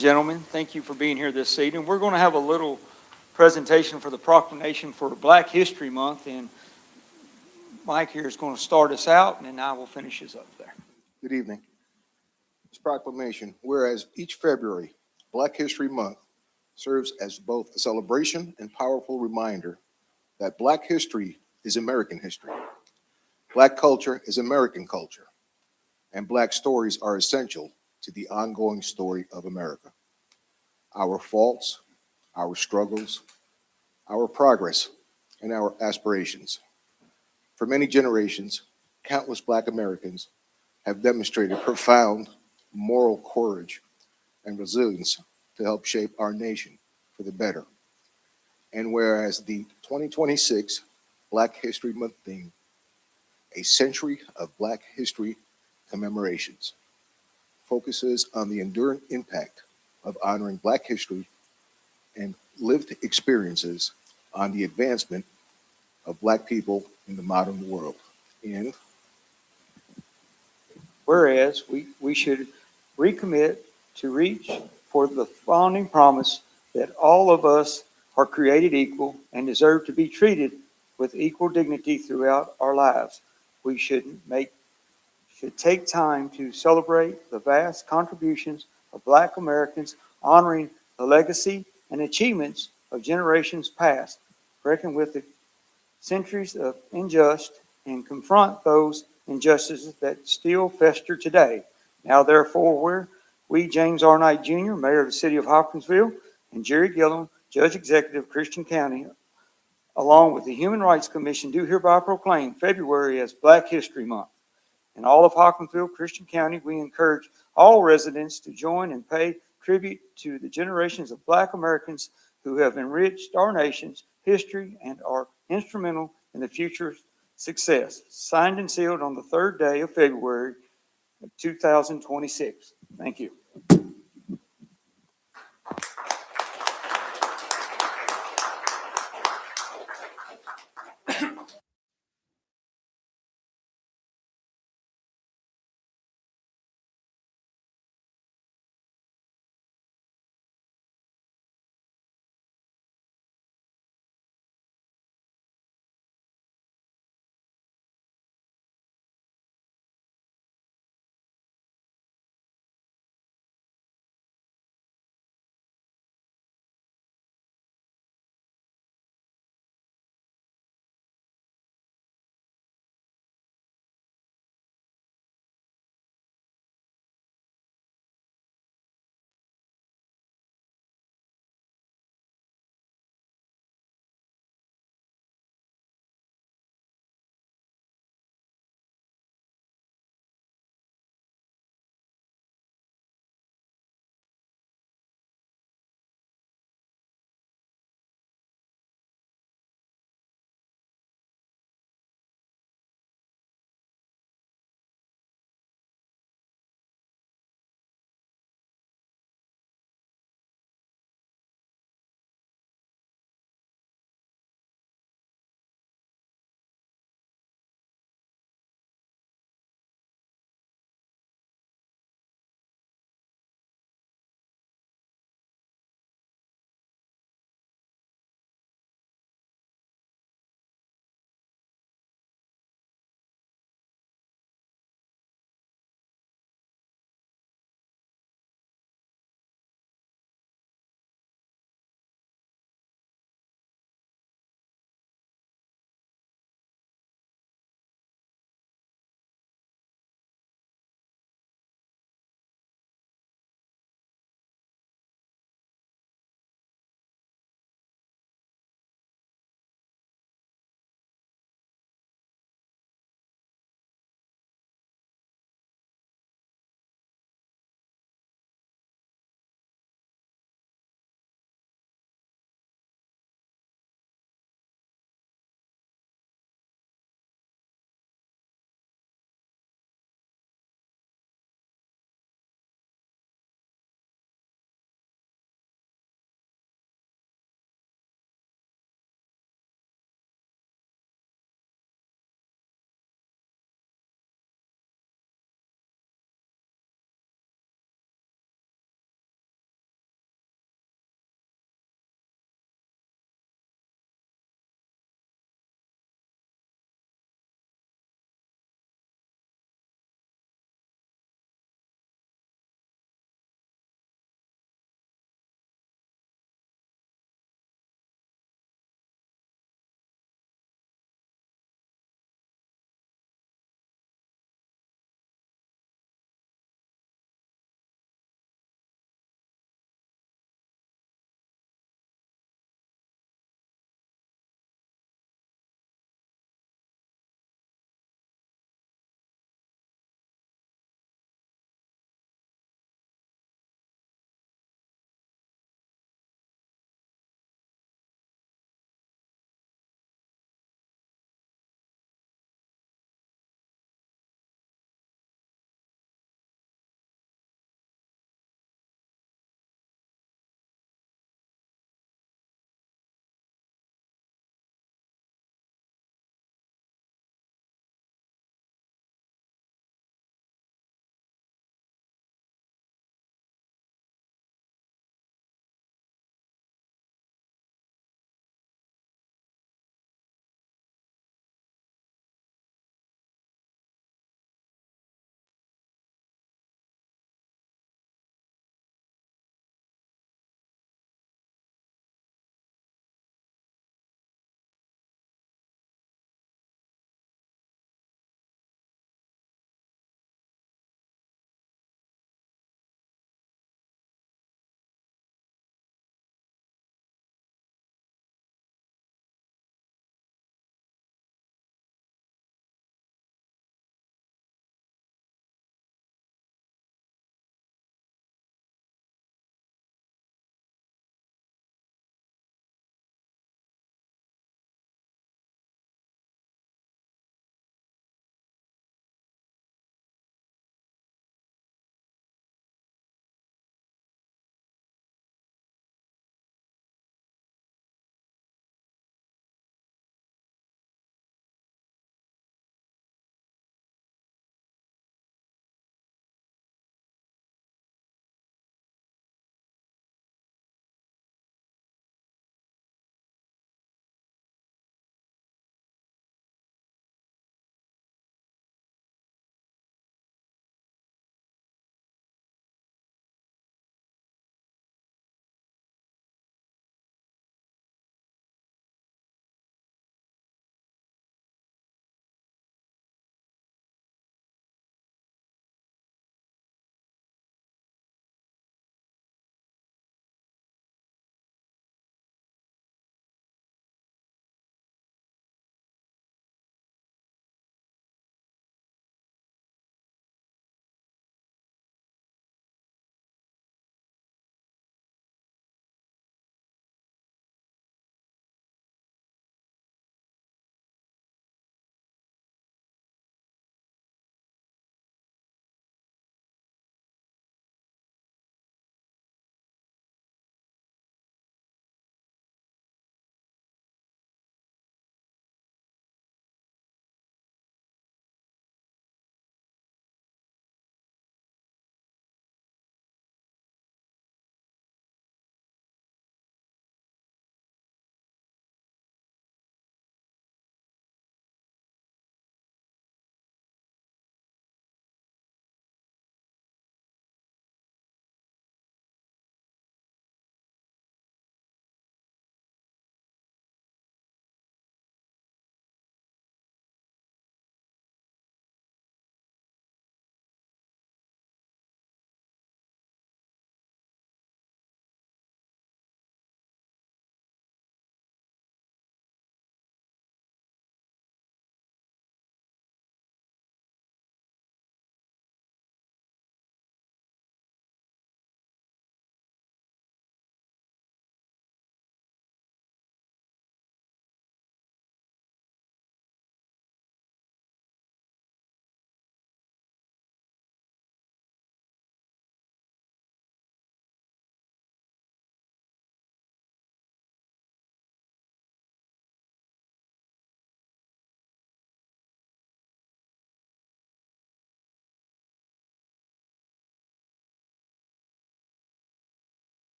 Gentlemen, thank you for being here this evening. We're going to have a little presentation for the proclamation for Black History Month, and Mike here is going to start us out, and then I will finish us up there. Good evening. This proclamation, whereas each February, Black History Month serves as both a celebration and powerful reminder that Black history is American history. Black culture is American culture, and Black stories are essential to the ongoing story of America. Our faults, our struggles, our progress, and our aspirations. For many generations, countless Black Americans have demonstrated profound moral courage and resilience to help shape our nation for the better. And whereas the 2026 Black History Month theme, A Century of Black History Commemorations, focuses on the enduring impact of honoring Black history and lived experiences on the advancement of Black people in the modern world. And whereas we should recommit to reach for the founding promise that all of us are created equal and deserve to be treated with equal dignity throughout our lives. We should take time to celebrate the vast contributions of Black Americans, honoring the legacy and achievements of generations past, reckon with the centuries of injustice, and confront those injustices that still fester today. Now, therefore, we, James R. Knight Jr., Mayor of the City of Hopkinsville, and Jerry Gillum, Judge Executive of Christian County, along with the Human Rights Commission, do hereby proclaim February as Black History Month. In all of Hopkinsville, Christian County, we encourage all residents to join and pay tribute to the generations of Black Americans who have enriched our nation's history and are instrumental in the future success. Signed and sealed on the 3rd day of February of 2026. Thank you.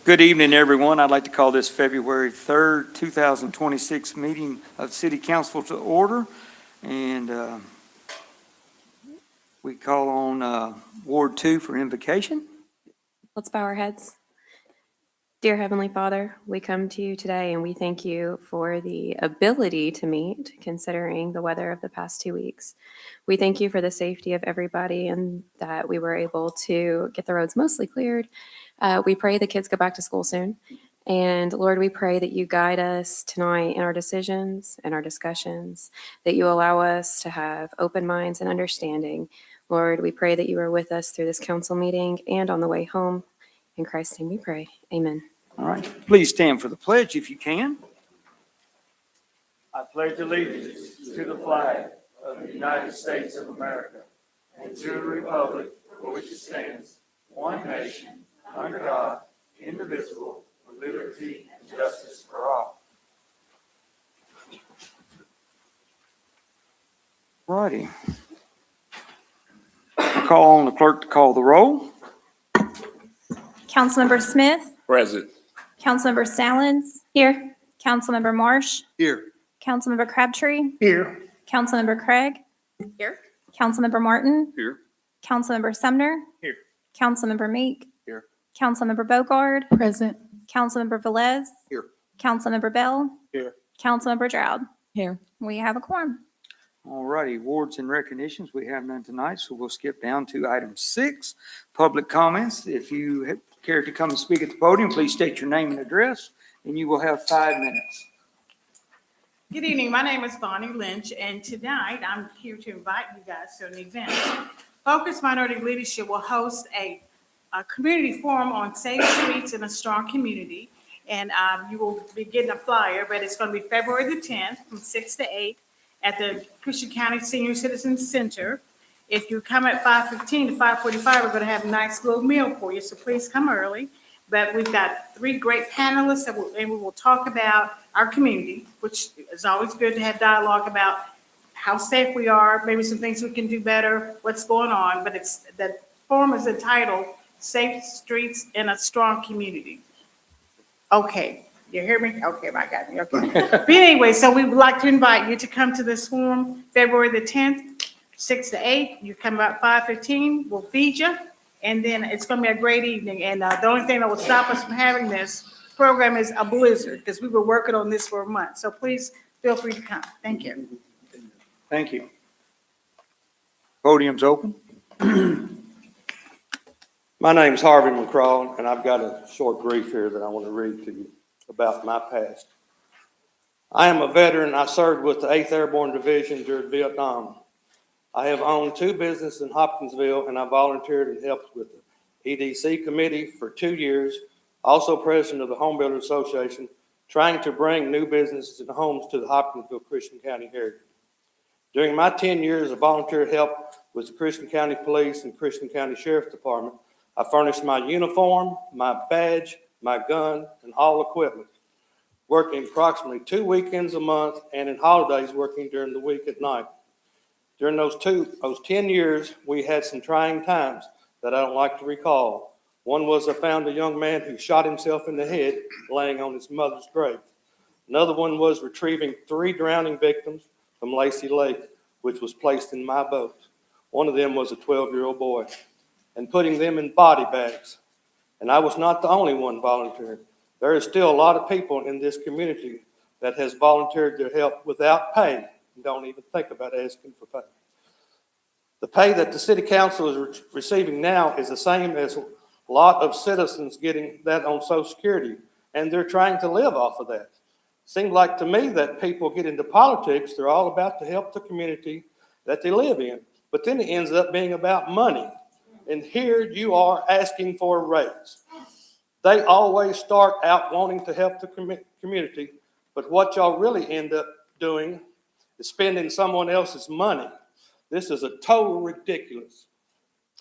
Good evening, everyone. I'd like to call this February 3rd, 2026 meeting of City Council to order. And we call on Ward 2 for invocation. Let's bow our heads. Dear Heavenly Father, we come to you today and we thank you for the ability to meet, considering the weather of the past 2 weeks. We thank you for the safety of everybody and that we were able to get the roads mostly cleared. We pray the kids go back to school soon. And Lord, we pray that you guide us tonight in our decisions and our discussions, that you allow us to have open minds and understanding. Lord, we pray that you are with us through this council meeting and on the way home. In Christ's name we pray. Amen. All right. Please stand for the pledge if you can. I pledge allegiance to the flag of the United States of America and to the republic for which it stands, one nation, under God, indivisible, with liberty and justice for all. Righty. I call on the clerk to call the roll. Councilmember Smith, Present. Councilmember Stallings. Here. Councilmember Marsh, Here. Councilmember Crabtree, Here. Councilmember Craig. Here. Councilmember Martin, Here. Councilmember Sumner. Here. Councilmember Meek. Here. Councilmember Bogard, Present. Councilmember Velez. Here. Councilmember Bell. Here. Councilmember Drought. Here. We have a quorum. All righty, awards and recognitions, we have none tonight, so we'll skip down to item 6, public comments. If you care to come and speak at the podium, please state your name and address, and you will have 5 minutes. Good evening. My name is Bonnie Lynch, and tonight I'm here to invite you guys to an event. Focus Minority Leadership will host a community forum on safe streets in a strong community, and you will be getting a flyer, but it's going to be February the 10th from 6 to 8 at the Christian County Senior Citizens Center. If you come at 5:15 to 5:45, we're going to have a nice little meal for you, so please come early. But we've got 3 great panelists, and we will talk about our community, which is always good to have dialogue about how safe we are, maybe some things we can do better, what's going on. But the forum is entitled Safe Streets in a Strong Community. Okay, you hear me? Okay, I got me, okay. But anyway, so we would like to invite you to come to this forum, February the 10th, 6 to 8. You come about 5:15, we'll feed you, and then it's gonna be a great evening. And the only thing that will stop us from having this program is a blizzard, because we were working on this for a month. So please feel free to come. Thank you. Thank you. Podium's open. My name's Harvey McCraw, and I've got a short brief here that I want to read to you about my past. I am a veteran. I served with the 8th Airborne Division during Vietnam. I have owned 2 businesses in Hopkinsville, and I volunteered and helped with the EDC committee for 2 years, also president of the Home Builders Association, trying to bring new businesses and homes to the Hopkinsville Christian County Heritage. During my 10 years of volunteer help with the Christian County Police and Christian County Sheriff's Department, I furnished my uniform, my badge, my gun, and all equipment, working approximately 2 weekends a month and in holidays working during the week at night. During those 10 years, we had some trying times that I don't like to recall. One was I found a young man who shot himself in the head laying on his mother's grave. Another one was retrieving 3 drowning victims from Lacey Lake, which was placed in my boat. One of them was a 12-year-old boy, and putting them in body bags. And I was not the only one volunteering. There is still a lot of people in this community that has volunteered their help without pay and don't even think about asking for pay. The pay that the city council is receiving now is the same as a lot of citizens getting that on Social Security, and they're trying to live off of that. Seems like to me that people get into politics, they're all about to help the community that they live in, but then it ends up being about money. And here you are asking for a raise. They always start out wanting to help the community, but what y'all really end up doing is spending someone else's money. This is a total ridiculous.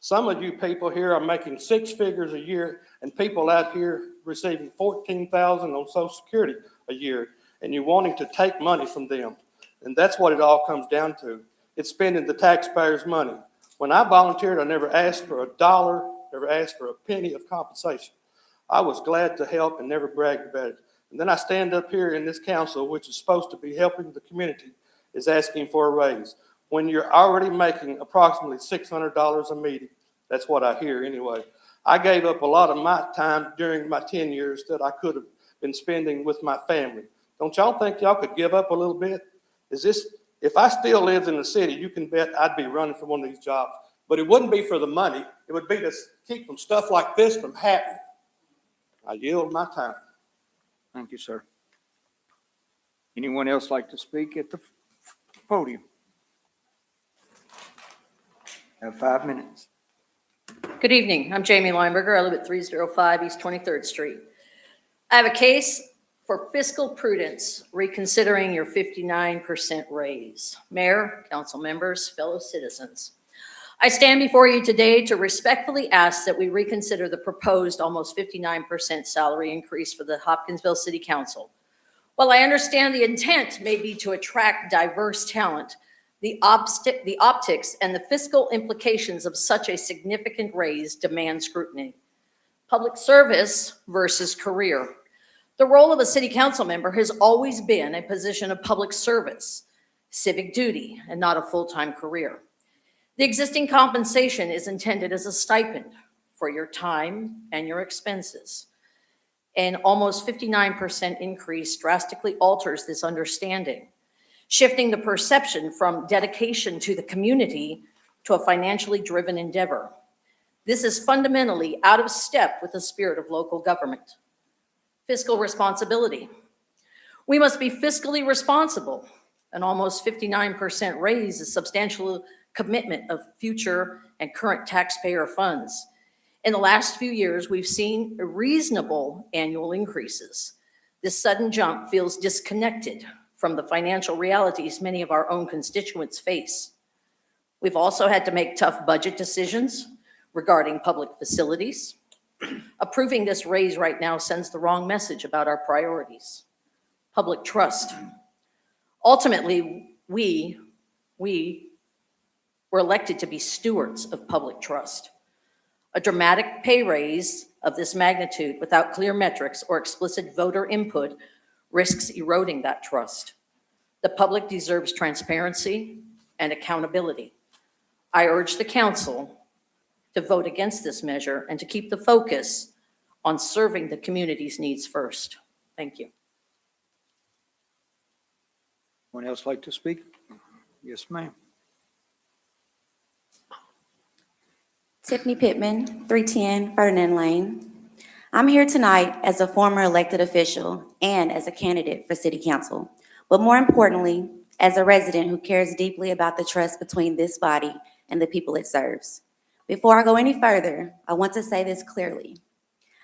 Some of you people here are making 6 figures a year, and people out here receiving $14,000 on Social Security a year, and you're wanting to take money from them. And that's what it all comes down to. It's spending the taxpayers' money. When I volunteered, I never asked for $1, never asked for a penny of compensation. I was glad to help and never bragged about it. And then I stand up here in this council, which is supposed to be helping the community, is asking for a raise. When you're already making approximately $600 a meeting, that's what I hear anyway. I gave up a lot of my time during my 10 years that I could have been spending with my family. Don't y'all think y'all could give up a little bit? If I still lived in the city, you can bet I'd be running for one of these jobs. But it wouldn't be for the money. It would be to keep from stuff like this from happening. I yield my time. Thank you, sir. Anyone else like to speak at the podium? Have 5 minutes. Good evening. I'm Jamie Lineberger. I live at 305 East 23rd Street. I have a case for fiscal prudence, reconsidering your 59% raise. Mayor, council members, fellow citizens, I stand before you today to respectfully ask that we reconsider the proposed almost 59% salary increase for the Hopkinsville City Council. While I understand the intent may be to attract diverse talent, the optics and the fiscal implications of such a significant raise demand scrutiny. Public service versus career. The role of a city council member has always been a position of public service, civic duty, and not a full-time career. The existing compensation is intended as a stipend for your time and your expenses. An almost 59% increase drastically alters this understanding, shifting the perception from dedication to the community to a financially driven endeavor. This is fundamentally out of step with the spirit of local government. Fiscal responsibility. We must be fiscally responsible. An almost 59% raise is substantial commitment of future and current taxpayer funds. In the last few years, we've seen reasonable annual increases. This sudden jump feels disconnected from the financial realities many of our own constituents face. We've also had to make tough budget decisions regarding public facilities. Approving this raise right now sends the wrong message about our priorities. Public trust. Ultimately, we were elected to be stewards of public trust. A dramatic pay raise of this magnitude without clear metrics or explicit voter input risks eroding that trust. The public deserves transparency and accountability. I urge the council to vote against this measure and to keep the focus on serving the community's needs first. Thank you. Anyone else like to speak? Yes, ma'am. Tiffany Pittman, 310 Ferdinand Lane. I'm here tonight as a former elected official and as a candidate for City Council, but more importantly, as a resident who cares deeply about the trust between this body and the people it serves. Before I go any further, I want to say this clearly.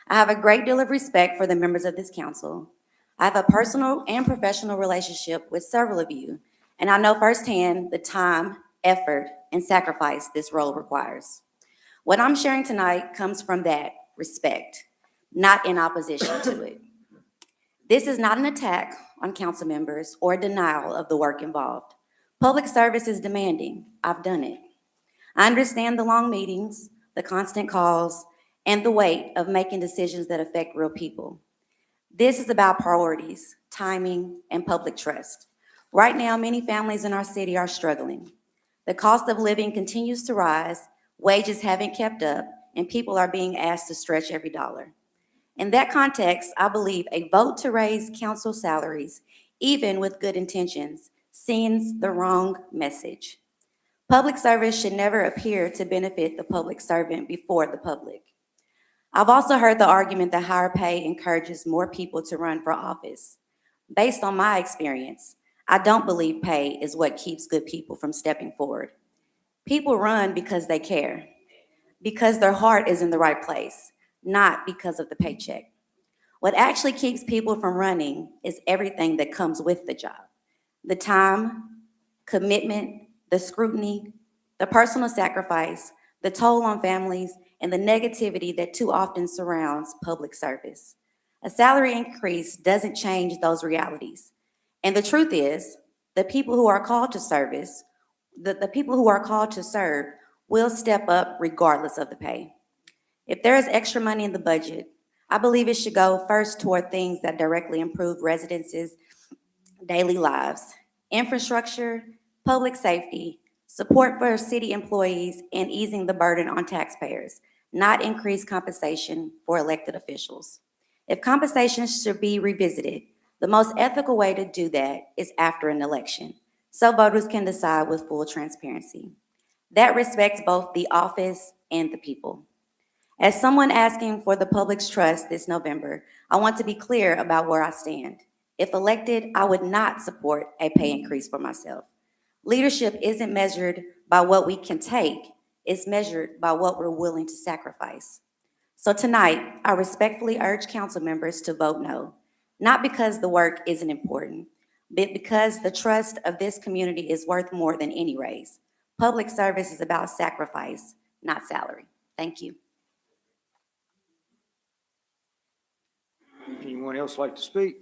I have a great deal of respect for the members of this council. I have a personal and professional relationship with several of you, and I know firsthand the time, effort, and sacrifice this role requires. What I'm sharing tonight comes from that respect, not in opposition to it. This is not an attack on council members or a denial of the work involved. Public service is demanding. I've done it. I understand the long meetings, the constant calls, and the weight of making decisions that affect real people. This is about priorities, timing, and public trust. Right now, many families in our city are struggling. The cost of living continues to rise, wages haven't kept up, and people are being asked to stretch every dollar. In that context, I believe a vote to raise council salaries, even with good intentions, sends the wrong message. Public service should never appear to benefit the public servant before the public. I've also heard the argument that higher pay encourages more people to run for office. Based on my experience, I don't believe pay is what keeps good people from stepping forward. People run because they care, because their heart is in the right place, not because of the paycheck. What actually keeps people from running is everything that comes with the job. The time, commitment, the scrutiny, the personal sacrifice, the toll on families, and the negativity that too often surrounds public service. A salary increase doesn't change those realities. And the truth is, the people who are called to service, the people who are called to serve will step up regardless of the pay. If there is extra money in the budget, I believe it should go first toward things that directly improve residents' daily lives: infrastructure, public safety, support for city employees, and easing the burden on taxpayers, not increase compensation for elected officials. If compensation should be revisited, the most ethical way to do that is after an election, so voters can decide with full transparency. That respects both the office and the people. As someone asking for the public's trust this November, I want to be clear about where I stand. If elected, I would not support a pay increase for myself. Leadership isn't measured by what we can take, it's measured by what we're willing to sacrifice. So tonight, I respectfully urge council members to vote no, not because the work isn't important, but because the trust of this community is worth more than any raise. Public service is about sacrifice, not salary. Thank you. Anyone else like to speak?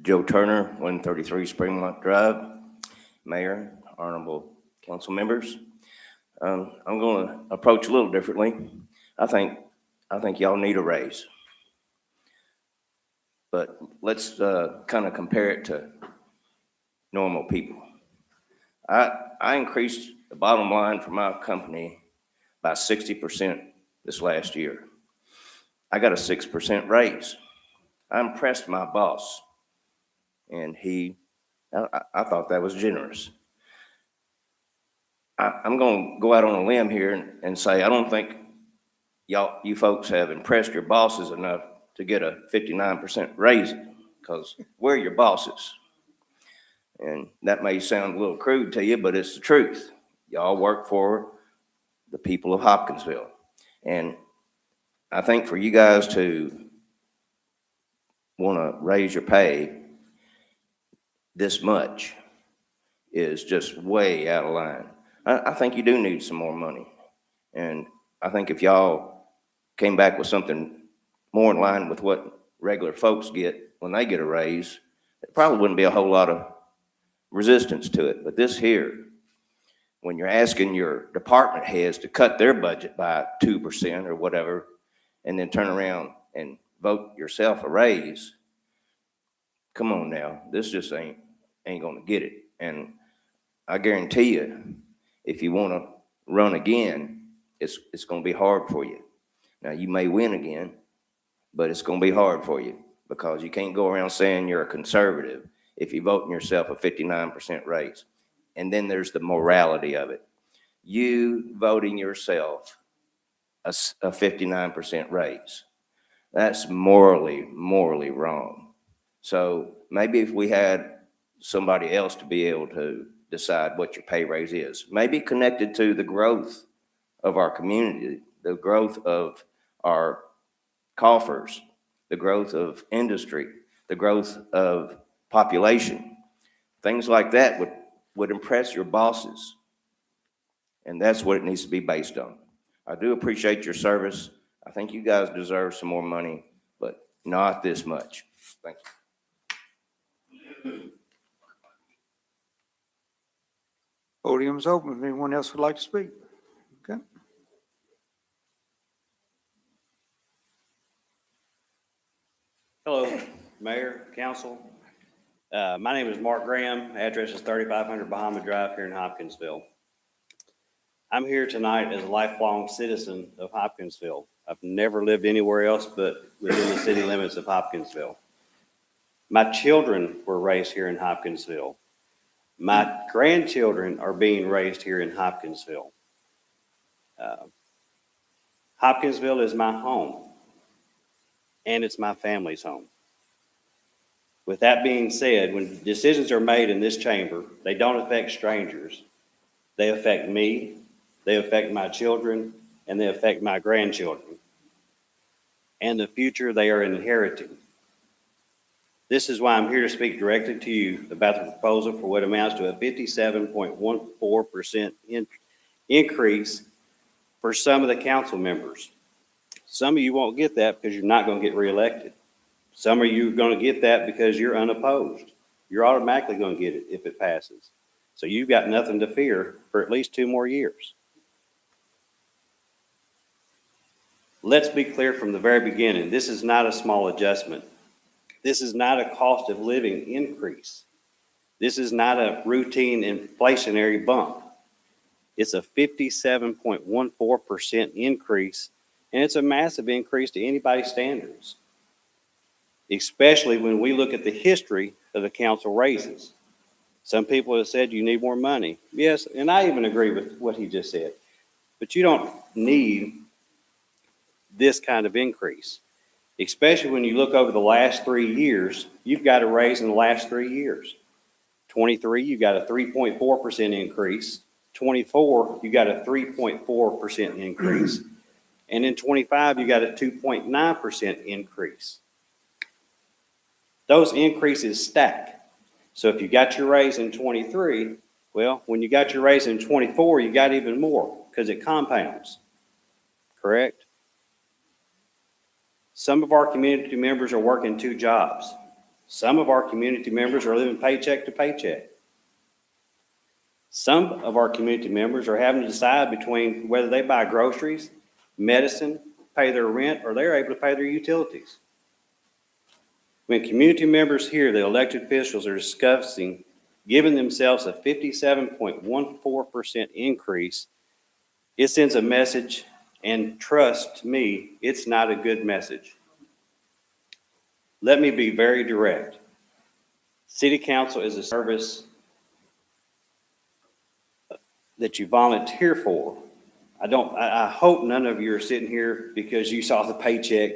Joe Turner, 133 Springmont Drive. Mayor, honorable council members. I'm going to approach a little differently. I think y'all need a raise. But let's kind of compare it to normal people. I increased the bottom line for my company by 60% this last year. I got a 6% raise. I impressed my boss, and I thought that was generous. I'm going to go out on a limb here and say I don't think you folks have impressed your bosses enough to get a 59% raise, because we're your bosses. And that may sound a little crude to you, but it's the truth. Y'all work for the people of Hopkinsville. And I think for you guys to want to raise your pay this much is just way out of line. I think you do need some more money. And I think if y'all came back with something more in line with what regular folks get when they get a raise, there probably wouldn't be a whole lot of resistance to it. But this here, when you're asking your department heads to cut their budget by 2% or whatever, and then turn around and vote yourself a raise, come on now, this just ain't gonna get it. And I guarantee you, if you want to run again, it's going to be hard for you. Now, you may win again, but it's going to be hard for you, because you can't go around saying you're a conservative if you're voting yourself a 59% raise. And then there's the morality of it. You voting yourself a 59% raise, that's morally wrong. So maybe if we had somebody else to be able to decide what your pay raise is, maybe connected to the growth of our community, the growth of our coffers, the growth of industry, the growth of population, things like that would impress your bosses. And that's what it needs to be based on. I do appreciate your service. I think you guys deserve some more money, but not this much. Thank you. Podium's open. If anyone else would like to speak. Okay. Hello, Mayor, Council. My name is Mark Graham. Address is 3500 Bahama Drive here in Hopkinsville. I'm here tonight as a lifelong citizen of Hopkinsville. I've never lived anywhere else but within the city limits of Hopkinsville. My children were raised here in Hopkinsville. My grandchildren are being raised here in Hopkinsville. Hopkinsville is my home, and it's my family's home. With that being said, when decisions are made in this chamber, they don't affect strangers. They affect me, they affect my children, and they affect my grandchildren, and the future they are inheriting. This is why I'm here to speak directly to you about the proposal for what amounts to a 57.14% increase for some of the council members. Some of you won't get that because you're not going to get reelected. Some of you are going to get that because you're unopposed. You're automatically going to get it if it passes. So you've got nothing to fear for at least 2 more years. let's be clear from the very beginning, this is not a small adjustment. This is not a cost of living increase. This is not a routine inflationary bump. It's a 57.14% increase, and it's a massive increase to anybody's standards, especially when we look at the history of the council raises. Some people have said you need more money. Yes, and I even agree with what he just said. But you don't need this kind of increase, especially when you look over the last 3 years. You've got a raise in the last 3 years. 23, you got a 3.4% increase. 24, you got a 3.4% increase. And in 25, you got a 2.9% increase. Those increases stack. So if you got your raise in 23, well, when you got your raise in 24, you got even more because it compounds, correct? Some of our community members are working 2 jobs. Some of our community members are living paycheck to paycheck. Some of our community members are having to decide between whether they buy groceries, medicine, pay their rent, or they're able to pay their utilities. When community members hear the elected officials are discussing giving themselves a 57.14% increase, it sends a message, and trust me, it's not a good message. Let me be very direct. City Council is a service that you volunteer for. I hope none of you are sitting here because you saw the paycheck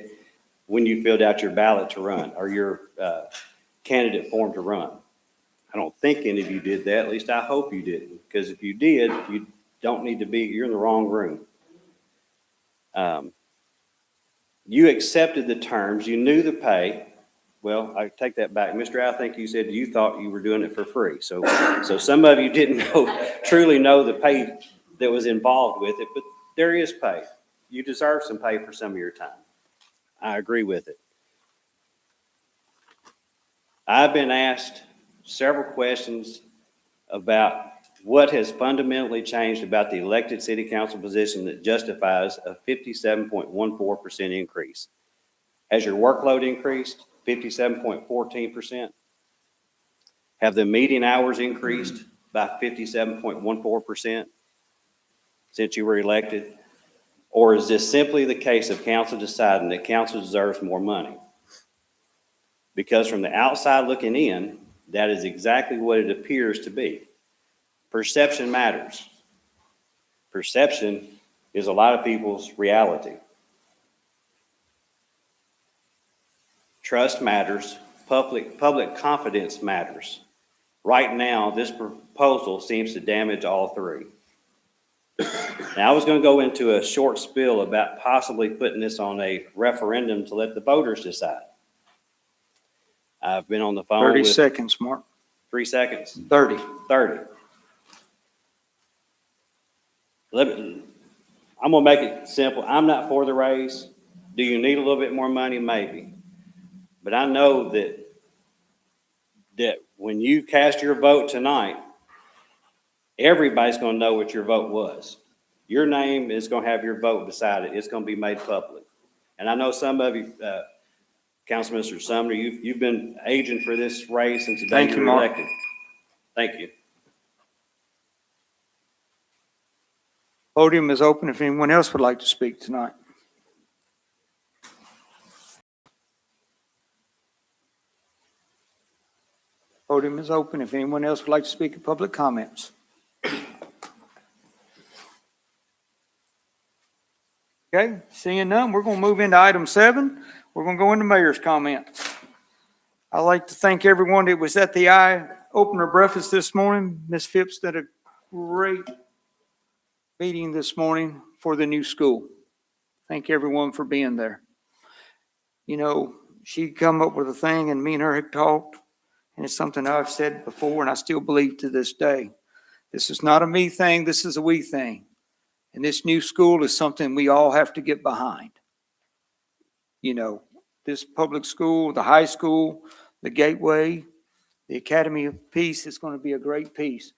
when you filled out your ballot to run or your candidate form to run. I don't think any of you did that. At least I hope you didn't, because if you did, you don't need to be, you're in the wrong room. You accepted the terms, you knew the pay. Well, I take that back. Mr. I think you said you thought you were doing it for free. So some of you didn't truly know the pay that was involved with it, but there is pay. You deserve some pay for some of your time. I agree with it. I've been asked several questions about what has fundamentally changed about the elected city council position that justifies a 57.14% increase. Has your workload increased 57.14%? Have the meeting hours increased by 57.14% since you were elected? Or is this simply the case of council deciding that council deserves more money? Because from the outside looking in, that is exactly what it appears to be. Perception matters. Perception is a lot of people's reality. Trust matters. Public confidence matters. Right now, this proposal seems to damage all 3. Now, I was going to go into a short spiel about possibly putting this on a referendum to let the voters decide. I've been on the phone 30 with seconds, Mark. 3 seconds. 30. 30. I'm going to make it simple. I'm not for the raise. Do you need a little bit more money? Maybe. But I know that when you cast your vote tonight, everybody's going to know what your vote was. Your name is going to have your vote decided. It's going to be made public. And I know some of you, Councilman Mr. Sumner, you've been agent for this race since the day you were elected. Thank you. Podium is open if anyone else would like to speak tonight. Podium is open if anyone else would like to speak in public comments. Okay, seeing none, we're going to move into item 7. We're going to go into mayor's comments. I'd like to thank everyone that was at the eye-opener breakfast this morning. Ms. Phipps did a great meeting this morning for the new school. Thank everyone for being there. You know, she come up with a thing and me and her had talked, and it's something I've said before and I still believe to this day. This is not a me thing, this is a we thing. And this new school is something we all have to get behind. You know, this public school, the high school, the Gateway, the Academy of Peace is going to be a great piece.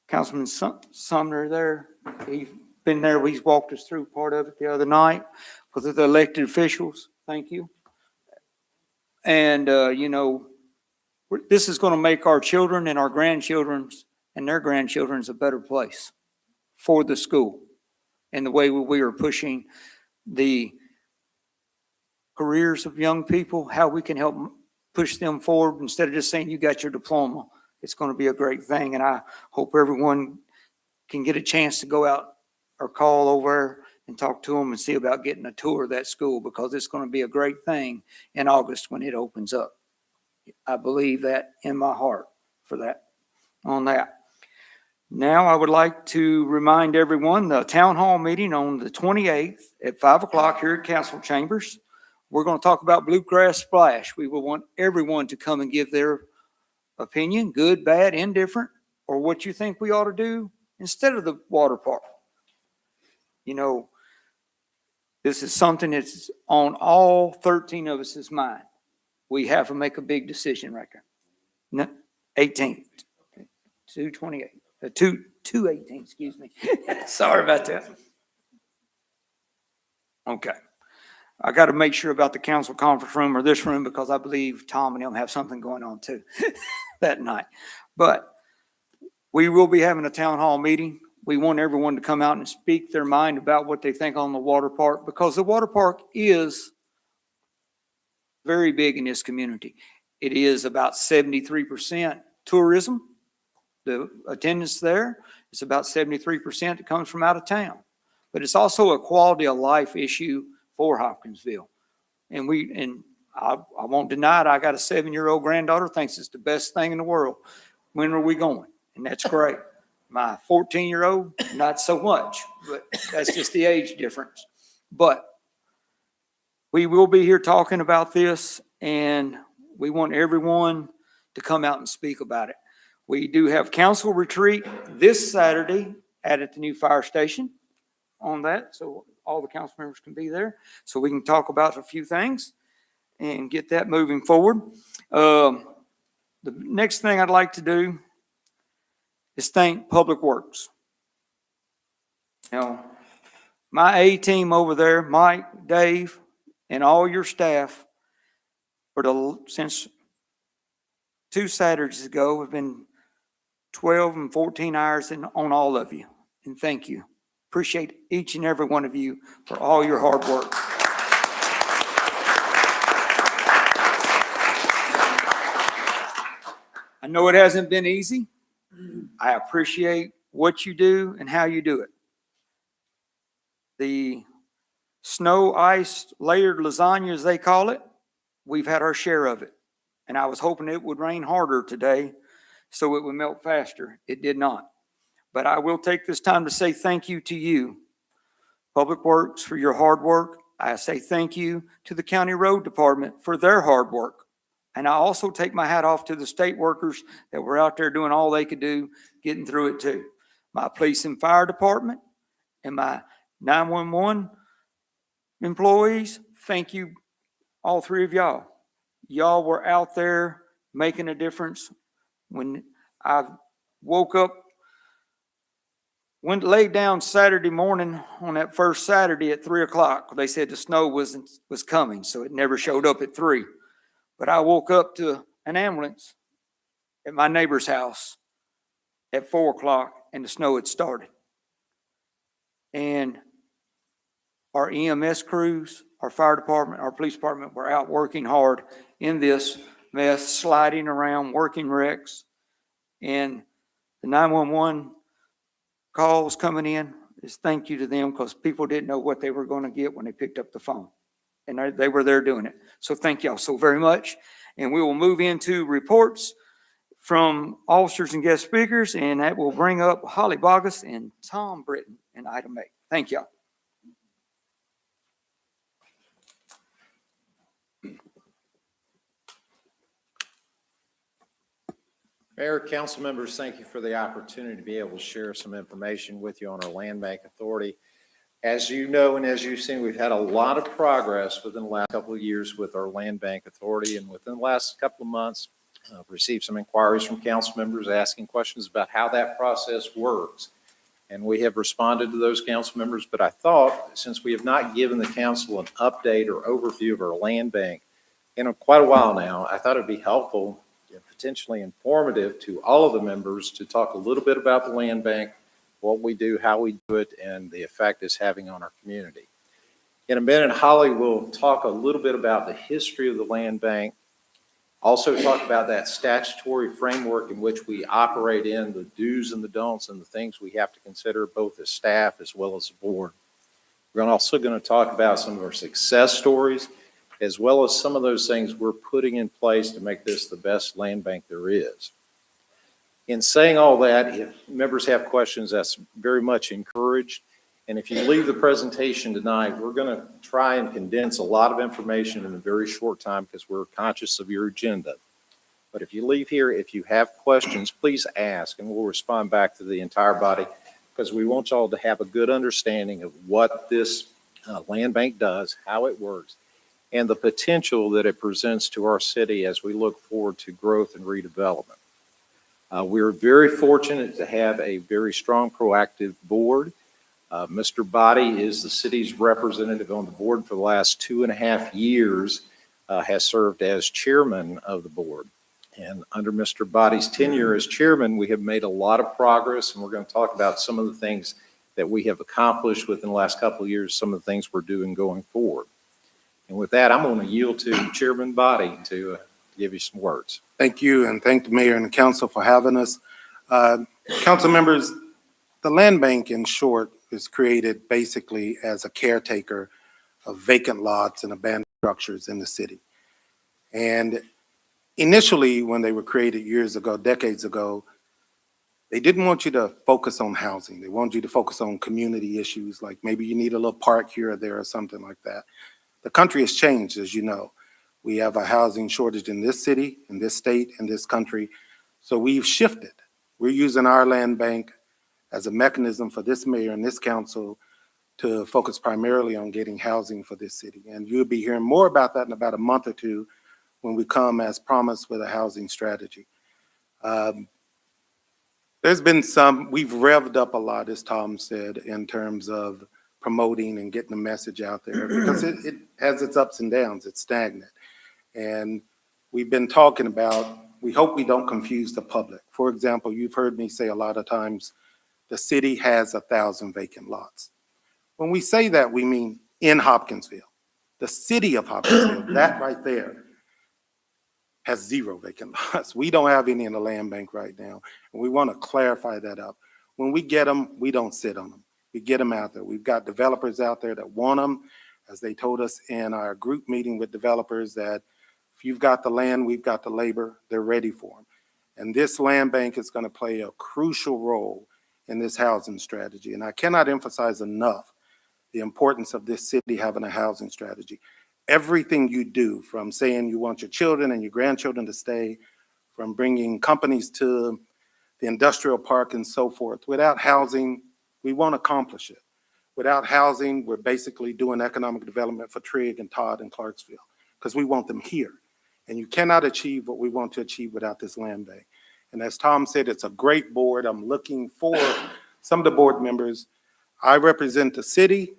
Councilman Sumner there, he been there. He's walked us through part of it the other night with the elected officials. Thank you. And, this is going to make our children and our grandchildren's and their grandchildren's a better place for the school. And the way we are pushing the careers of young people, how we can help push them forward instead of just saying you got your diploma. It's going to be a great thing. And I hope everyone can get a chance to go out or call over and talk to them and see about getting a tour of that school, because it's going to be a great thing in August when it opens up. I believe that in my heart for that, on that. Now, I would like to remind everyone, the town hall meeting on the 28th at 5 o'clock here at Council Chambers. We're going to talk about Bluegrass Splash. We will want everyone to come and give their opinion, good, bad, indifferent, or what you think we ought to do instead of the water park. This is something that's on all 13 of us' mind. We have to make a big decision right there. No, 18, 228, 218, excuse me. Sorry about that. Okay. I got to make sure about the council conference room or this room, because I believe Tom and them have something going on too that night. But we will be having a town hall meeting. We want everyone to come out and speak their mind about what they think on the water park, because the water park is very big in this community. It is about 73% tourism. The attendance there is about 73% that comes from out of town. But it's also a quality of life issue for Hopkinsville. And I won't deny it. I got a 7-year-old granddaughter, thinks it's the best thing in the world. When are we going? And that's great. My 14-year-old, not so much, but that's just the age difference. But we will be here talking about this, and we want everyone to come out and speak about it. We do have council retreat this Saturday at the new fire station on that, so all the council members can be there, so we can talk about a few things and get that moving forward. The next thing I'd like to do is thank Public Works. My A-team over there, Mike, Dave, and all your staff, since 2 Saturdays ago, have been 12 and 14 hours on all of you. And thank you. Appreciate each and every one of you for all your hard work. I know it hasn't been easy. I appreciate what you do and how you do it. The snow, ice, layered lasagna, as they call it, we've had our share of it. And I was hoping it would rain harder today so it would melt faster. It did not. But I will take this time to say thank you to you, Public Works, for your hard work. I say thank you to the County Road Department for their hard work. And I also take my hat off to the state workers that were out there doing all they could do, getting through it too. My police and fire department and my 911 employees, thank you, all three of y'all. Y'all were out there making a difference. When I woke up, laid down Saturday morning on that first Saturday at 3 o'clock, they said the snow was coming, so it never showed up at 3. But I woke up to an ambulance at my neighbor's house at 4 o'clock, and the snow had started. And our EMS crews, our fire department, our police department were out working hard in this mess, sliding around, working wrecks. And the 911 calls coming in is thank you to them, because people didn't know what they were going to get when they picked up the phone. And they were there doing it. So thank y'all so very much. And we will move into reports from officers and guest speakers, and that will bring up Holly Bogus and Tom Britton in item 8. Thank y'all. Mayor, council members, thank you for the opportunity to be able to share some information with you on our Landbank Authority. As you know, and as you've seen, we've had a lot of progress within the last couple of years with our Landbank Authority, and within the last couple of months, I've received some inquiries from council members asking questions about how that process works. And we have responded to those council members, but I thought, since we have not given the council an update or overview of our land bank in quite a while now, I thought it'd be helpful and potentially informative to all of the members to talk a little bit about the land bank, what we do, how we do it, and the effect it's having on our community. In a minute, Holly will talk a little bit about the history of the land bank, also talk about that statutory framework in which we operate in, the do's and the don'ts and the things we have to consider both as staff as well as the board. We're also going to talk about some of our success stories, as well as some of those things we're putting in place to make this the best land bank there is. In saying all that, if members have questions, that's very much encouraged. And if you leave the presentation tonight, we're going to try and condense a lot of information in a very short time because we're conscious of your agenda. But if you leave here, if you have questions, please ask and we'll respond back to the entire body because we want y'all to have a good understanding of what this land bank does, how it works, and the potential that it presents to our city as we look forward to growth and redevelopment. We're very fortunate to have a very strong, proactive board. Mr. Body is the city's representative on the board for the last 2.5 years, has served as chairman of the board. And under Mr. Body's tenure as chairman, we have made a lot of progress, and we're going to talk about some of the things that we have accomplished within the last couple of years, some of the things we're doing going forward. And with that, I'm going to yield to Chairman Body to give you some words. Thank you, and thank the mayor and the council for having us. Council members, the land bank, in short, is created basically as a caretaker of vacant lots and abandoned structures in the city. And initially, when they were created years ago, decades ago, they didn't want you to focus on housing. They wanted you to focus on community issues, like maybe you need a little park here or there or something like that. The country has changed, as you know. We have a housing shortage in this city, in this state, in this country. So we've shifted. We're using our land bank as a mechanism for this mayor and this council to focus primarily on getting housing for this city. And you'll be hearing more about that in about a month or two when we come as promised with a housing strategy. There's been we've revved up a lot, as Tom said, in terms of promoting and getting the message out there because it has its ups and downs, it's stagnant. And we've been talking about, we hope we don't confuse the public. For example, you've heard me say a lot of times, the city has 1,000 vacant lots. When we say that, we mean in Hopkinsville. The city of Hopkinsville, that right there, has 0 vacant lots. We don't have any in the land bank right now. And we want to clarify that up. When we get them, we don't sit on them. We get them out there. We've got developers out there that want them. As they told us in our group meeting with developers that if you've got the land, we've got the labor, they're ready for them. And this land bank is going to play a crucial role in this housing strategy. And I cannot emphasize enough the importance of this city having a housing strategy. Everything you do, from saying you want your children and your grandchildren to stay, from bringing companies to the industrial park and so forth, without housing, we won't accomplish it. Without housing, we're basically doing economic development for Trigg and Todd and Clarksville because we want them here. And you cannot achieve what we want to achieve without this land bank. And as Tom said, it's a great board. I'm looking for some of the board members. I represent the city.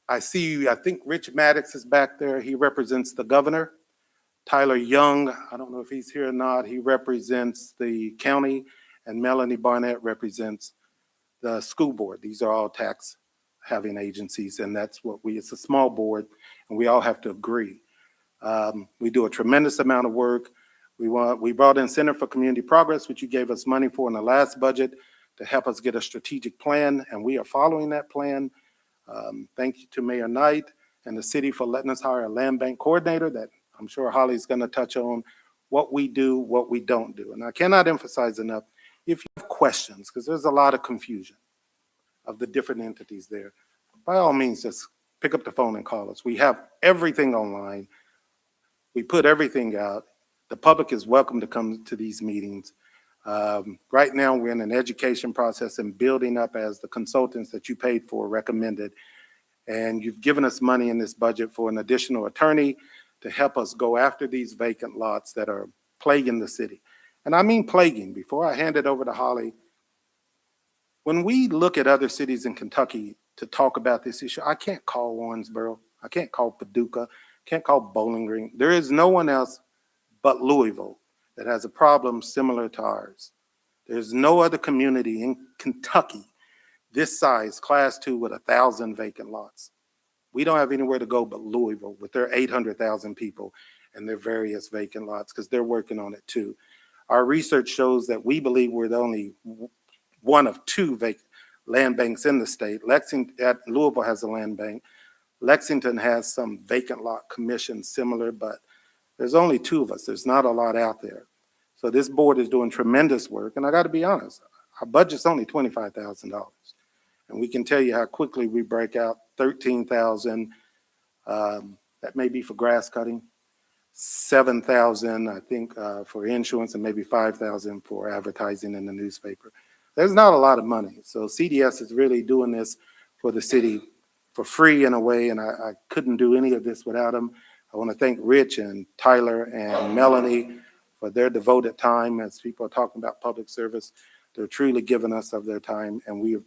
I see, I think Rich Maddox is back there. He represents the governor. Tyler Young, I don't know if he's here or not. He represents the county. And Melanie Barnett represents the school board. These are all tax having agencies. And that's what it's a small board and we all have to agree. We do a tremendous amount of work. We brought in Center for Community Progress, which you gave us money for in the last budget to help us get a strategic plan, and we are following that plan. Thank you to Mayor Knight and the city for letting us hire a land bank coordinator that I'm sure Holly's going to touch on what we do, what we don't do. And I cannot emphasize enough, if you have questions, because there's a lot of confusion of the different entities there, by all means, just pick up the phone and call us. We have everything online. We put everything out. The public is welcome to come to these meetings. Right now, we're in an education process and building up as the consultants that you paid for recommended. And you've given us money in this budget for an additional attorney to help us go after these vacant lots that are plaguing the city. And I mean plaguing. Before I hand it over to Holly, when we look at other cities in Kentucky to talk about this issue, I can't call Warrensboro, I can't call Paducah, can't call Bowling Green. There is no one else but Louisville that has a problem similar to ours. There's no other community in Kentucky this size, class 2, with 1,000 vacant lots. We don't have anywhere to go but Louisville with their 800,000 people and their various vacant lots, because they're working on it too. Our research shows that we believe we're the only one of 2 vacant land banks in the state. Louisville has a land bank. Lexington has some vacant lot commissions similar, but there's only 2 of us. There's not a lot out there. So this board is doing tremendous work, and I got to be honest, our budget's only $25,000. And we can tell you how quickly we break out 13,000, that may be for grass cutting, 7,000, I think, for insurance, and maybe 5,000 for advertising in the newspaper. There's not a lot of money. So CDS is really doing this for the city for free in a way, and I couldn't do any of this without them. I want to thank Rich and Tyler and Melanie for their devoted time. As people are talking about public service, they're truly giving us of their time, and we've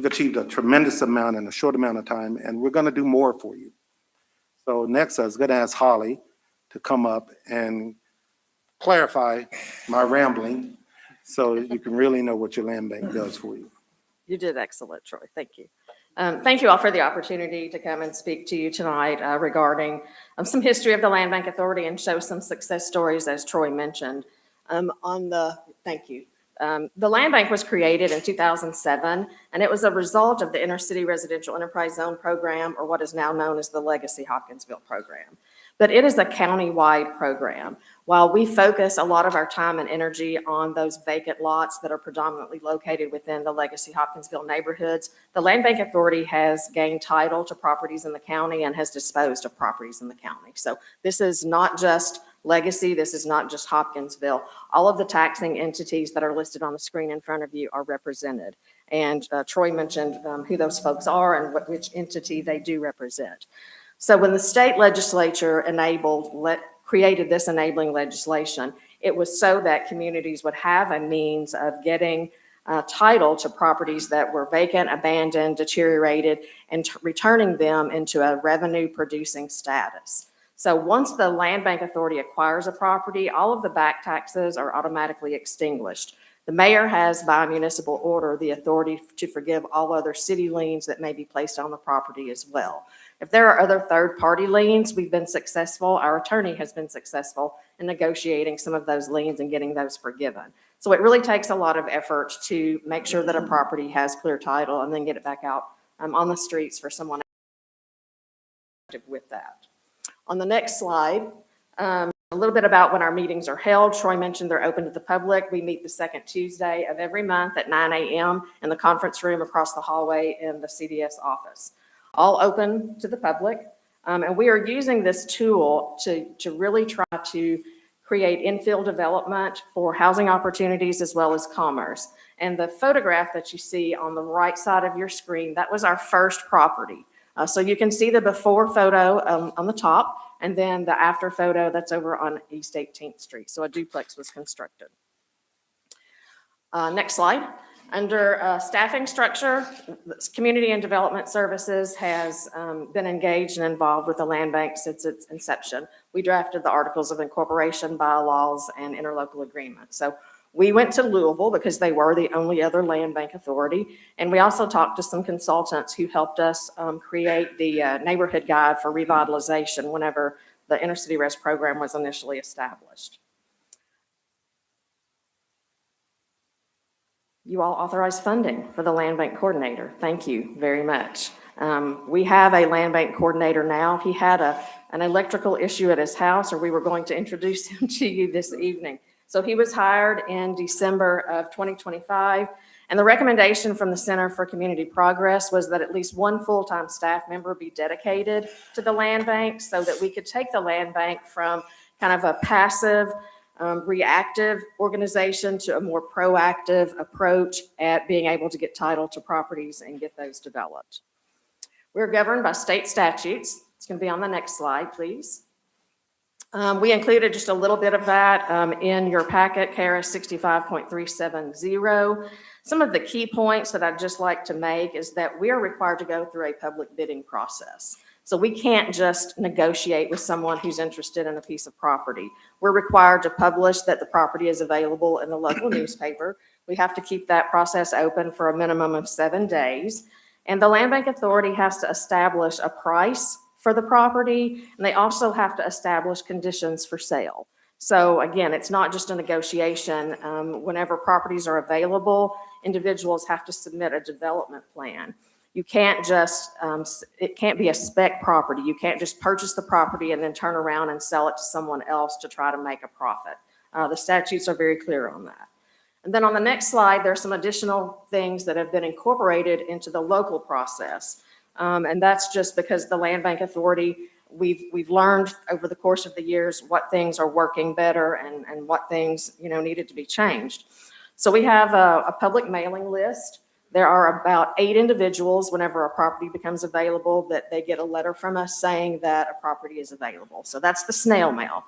achieved a tremendous amount in a short amount of time, and we're going to do more for you. So next, I was going to ask Holly to come up and clarify my rambling so you can really know what your land bank does for you. You did excellent, Troy. Thank you. Thank you all for the opportunity to come and speak to you tonight regarding some history of the Landbank Authority and show some success stories, as Troy mentioned. Thank you. The Land Bank was created in 2007, and it was a result of the Inner City Residential Enterprise Zone Program, or what is now known as the Legacy Hopkinsville Program. But it is a county-wide program. While we focus a lot of our time and energy on those vacant lots that are predominantly located within the Legacy Hopkinsville neighborhoods, the Land Bank Authority has gained title to properties in the county and has disposed of properties in the county. So this is not just Legacy, this is not just Hopkinsville. All of the taxing entities that are listed on the screen in front of you are represented. And Troy mentioned who those folks are and which entity they do represent. So when the state legislature created this enabling legislation, it was so that communities would have a means of getting title to properties that were vacant, abandoned, deteriorated, and returning them into a revenue-producing status. So once the Land Bank Authority acquires a property, all of the back taxes are automatically extinguished. The mayor has, by municipal order, the authority to forgive all other city liens that may be placed on the property as well. If there are other third-party liens, we've been successful, our attorney has been successful in negotiating some of those liens and getting those forgiven. So it really takes a lot of effort to make sure that a property has clear title and then get it back out on the streets for someone with that. On the next slide, a little bit about when our meetings are held. Troy mentioned they're open to the public. We meet the second Tuesday of every month at 9 a.m. in the conference room across the hallway in the CDS office. All open to the public. And we are using this tool to really try to create infill development for housing opportunities as well as commerce. And the photograph that you see on the right side of your screen, that was our first property. So you can see the before photo on the top, and then the after photo that's over on East 18th Street. So a duplex was constructed. Next slide. Under staffing structure, Community and Development Services has been engaged and involved with the Land Bank since its inception. We drafted the Articles of Incorporation, bylaws, and interlocal agreements. So we went to Louisville because they were the only other Land Bank Authority. And we also talked to some consultants who helped us create the neighborhood guide for revitalization whenever the Inner City Res program was initially established. You all authorized funding for the Land Bank Coordinator. Thank you very much. We have a Land Bank Coordinator now. He had an electrical issue at his house, or we were going to introduce him to you this evening. So he was hired in December of 2025, and the recommendation from the Center for Community Progress was that at least one full-time staff member be dedicated to the land bank so that we could take the land bank from kind of a passive, reactive organization to a more proactive approach at being able to get title to properties and get those developed. We're governed by state statutes. It's going to be on the next slide, please. We included just a little bit of that in your packet, KRS 65.370. Some of the key points that I'd just like to make is that we are required to go through a public bidding process. So we can't just negotiate with someone who's interested in a piece of property. We're required to publish that the property is available in the local newspaper. We have to keep that process open for a minimum of 7 days. And the Landbank Authority has to establish a price for the property, and they also have to establish conditions for sale. So again, it's not just a negotiation. Whenever properties are available, individuals have to submit a development plan. You can't just, it can't be a spec property. You can't just purchase the property and then turn around and sell it to someone else to try to make a profit. The statutes are very clear on that. And then on the next slide, there's some additional things that have been incorporated into the local process. And that's just because the Landbank Authority, we've learned over the course of the years what things are working better and what things, needed to be changed. So we have a public mailing list. There are about 8 individuals whenever a property becomes available that they get a letter from us saying that a property is available. So that's the snail mail.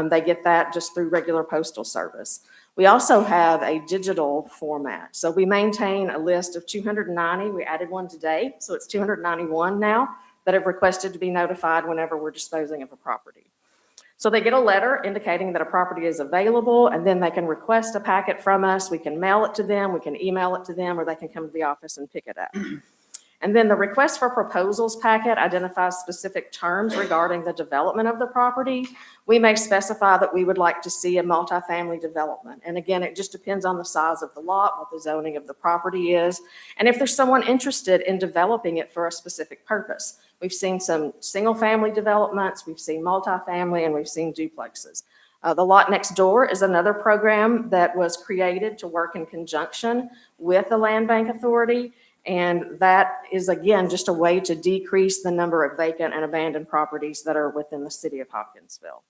They get that just through regular postal service. We also have a digital format. So we maintain a list of 290. We added one today, so it's 291 now that have requested to be notified whenever we're disposing of a property. So they get a letter indicating that a property is available, and then they can request a packet from us. We can mail it to them, we can email it to them, or they can come to the office and pick it up. And then the request for proposals packet identifies specific terms regarding the development of the property. We may specify that we would like to see a multifamily development. And again, it just depends on the size of the lot, what the zoning of the property is, and if there's someone interested in developing it for a specific purpose. We've seen some single-family developments, we've seen multifamily, and we've seen duplexes. The Lot Next Door is another program that was created to work in conjunction with the Landbank Authority. And that is, again, just a way to decrease the number of vacant and abandoned properties that are within the city of Hopkinsville.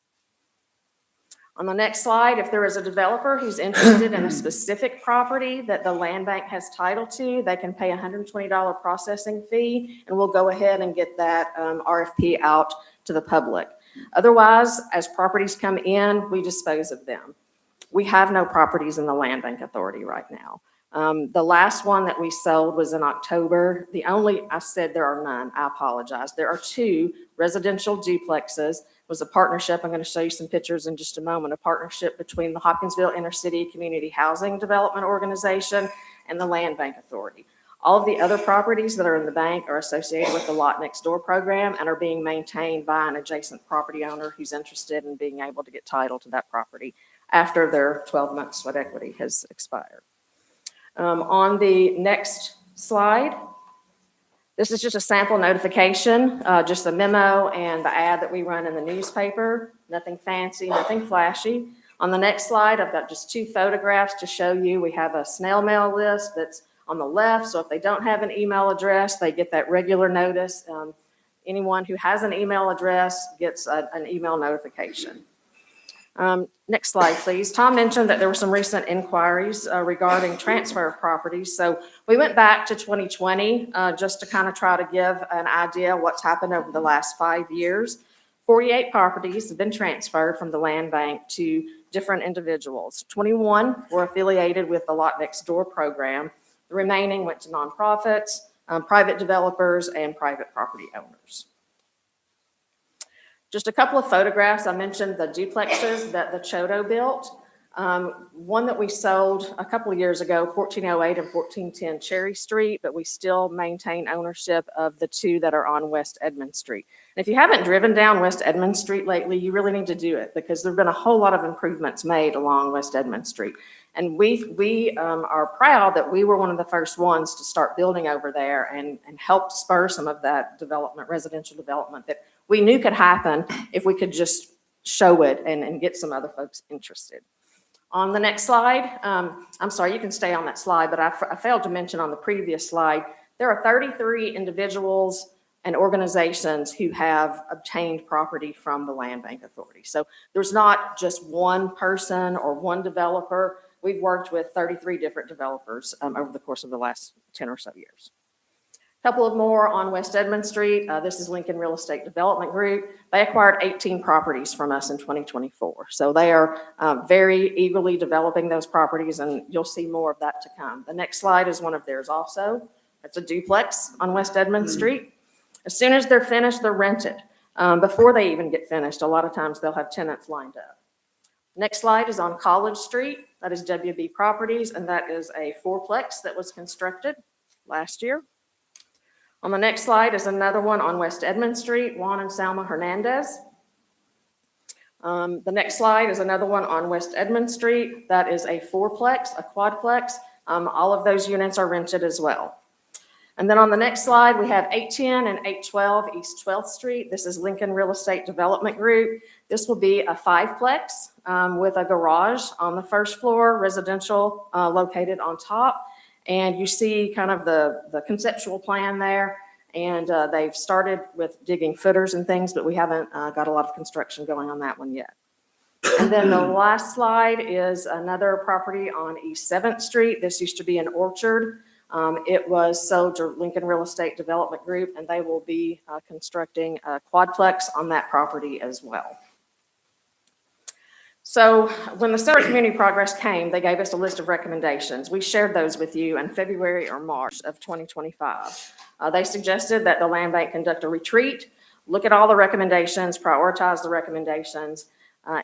On the next slide, if there is a developer who's interested in a specific property that the land bank has title to, they can pay a $120 processing fee, and we'll go ahead and get that RFP out to the public. Otherwise, as properties come in, we dispose of them. We have no properties in the Land Bank Authority right now. The last one that we sold was in October. I said there are none, I apologize. There are 2 residential duplexes. It was a partnership, I'm going to show you some pictures in just a moment, a partnership between the Hopkinsville Intercity Community Housing Development Organization and the Land Bank Authority. All of the other properties that are in the bank are associated with the Lot Next Door program and are being maintained by an adjacent property owner who's interested in being able to get title to that property after their 12-month sweat equity has expired. On the next slide, this is just a sample notification, just a memo and the ad that we run in the newspaper. Nothing fancy, nothing flashy. On the next slide, I've got just 2 photographs to show you. We have a snail mail list that's on the left, so if they don't have an email address, they get that regular notice. Anyone who has an email address gets an email notification. Next slide, please. Tom mentioned that there were some recent inquiries regarding transfer of properties. So we went back to 2020 just to kind of try to give an idea of what's happened over the last 5 years. 48 properties have been transferred from the land bank to different individuals. 21 were affiliated with the Lot Next Door program. The remaining went to nonprofits, private developers, and private property owners. Just a couple of photographs. I mentioned the duplexes that the Chodo built. One that we sold a couple of years ago, 1408 and 1410 Cherry Street, but we still maintain ownership of the 2 that are on West Edmunds Street. And if you haven't driven down West Edmunds Street lately, you really need to do it because there have been a whole lot of improvements made along West Edmunds Street. And we are proud that we were one of the first ones to start building over there and help spur some of that development, residential development that we knew could happen if we could just show it and get some other folks interested. On the next slide, I'm sorry, you can stay on that slide, but I failed to mention on the previous slide, there are 33 individuals and organizations who have obtained property from the Land Bank Authority. So there's not just one person or one developer. We've worked with 33 different developers over the course of the last 10 or so years. Couple of more on West Edmund Street. This is Lincoln Real Estate Development Group. They acquired 18 properties from us in 2024. So they are very eagerly developing those properties, and you'll see more of that to come. The next slide is one of theirs also. It's a duplex on West Edmund Street. As soon as they're finished, they're rented. Before they even get finished, a lot of times they'll have tenants lined up. Next slide is on College Street. That is WB Properties, and that is a fourplex that was constructed last year. On the next slide is another one on West Edmund Street, Juan and Salma Hernandez. The next slide is another one on West Edmund Street. That is a fourplex, a quadplex. All of those units are rented as well. And then on the next slide, we have 810 and 812 East 12th Street. This is Lincoln Real Estate Development Group. This will be a fiveplex with a garage on the first floor, residential located on top. And you see kind of the conceptual plan there. And they've started with digging footers and things, but we haven't got a lot of construction going on that one yet. And then the last slide is another property on East 7th Street. This used to be an orchard. It was sold to Lincoln Real Estate Development Group, and they will be constructing a quadplex on that property as well. So when the Center Community Progress came, they gave us a list of recommendations. We shared those with you in February or March of 2025. They suggested that the land bank conduct a retreat, look at all the recommendations, prioritize the recommendations,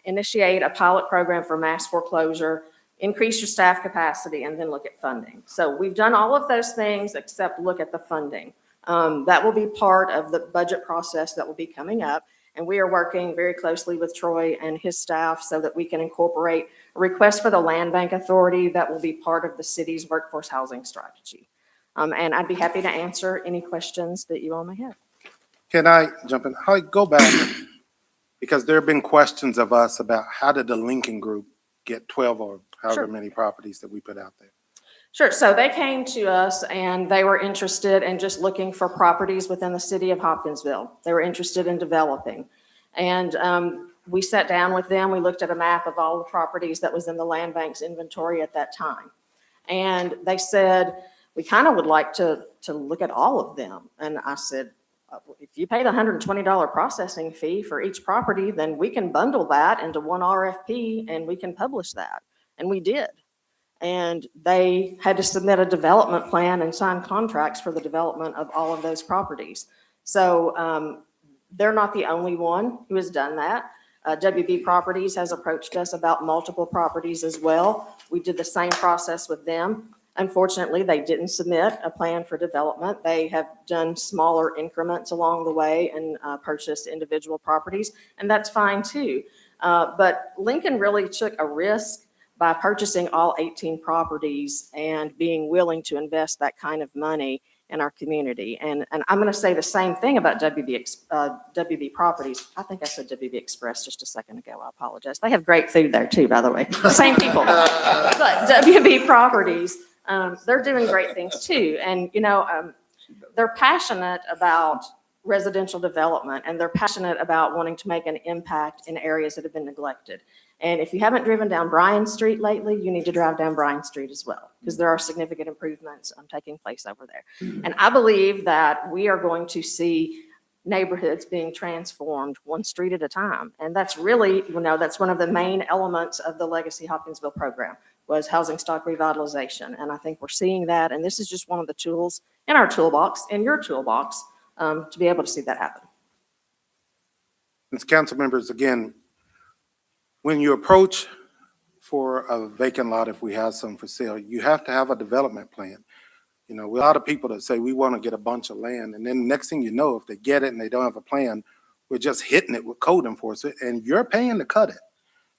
initiate a pilot program for mass foreclosure, increase your staff capacity, and then look at funding. So we've done all of those things except look at the funding. That will be part of the budget process that will be coming up. And we are working very closely with Troy and his staff so that we can incorporate a request for the Landbank Authority that will be part of the city's workforce housing strategy. And I'd be happy to answer any questions that you all may have. Can I jump in? Go back, because there have been questions of us about how did the Lincoln Group get 12 or however many properties that we put out there? Sure. So they came to us and they were interested in just looking for properties within the city of Hopkinsville. They were interested in developing. And we sat down with them. We looked at a map of all the properties that was in the land bank's inventory at that time. And they said, we kind of would like to look at all of them. And I said, if you pay the $120 processing fee for each property, then we can bundle that into one RFP and we can publish that. And we did. And they had to submit a development plan and sign contracts for the development of all of those properties. So they're not the only one who has done that. WB Properties has approached us about multiple properties as well. We did the same process with them. Unfortunately, they didn't submit a plan for development. They have done smaller increments along the way and purchased individual properties, and that's fine too. But Lincoln really took a risk by purchasing all 18 properties and being willing to invest that kind of money in our community. And I'm going to say the same thing about WB Properties. I think I said WB Express just a second ago. I apologize. They have great food there too, by the way. Same people. But WB Properties, they're doing great things too. And, you know, they're passionate about residential development, and they're passionate about wanting to make an impact in areas that have been neglected. And if you haven't driven down Bryan Street lately, you need to drive down Bryan Street as well, because there are significant improvements taking place over there. And I believe that we are going to see neighborhoods being transformed one street at a time. And that's really, you know, that's one of the main elements of the Legacy Hopkinsville program, was housing stock revitalization. And I think we're seeing that. And this is just one of the tools in our toolbox, in your toolbox, to be able to see that happen. As council members, again, when you approach for a vacant lot, if we have some for sale, you have to have a development plan. You know, a lot of people that say we want to get a bunch of land, and then next thing you know, if they get it and they don't have a plan, we're just hitting it with code enforcement, and you're paying to cut it.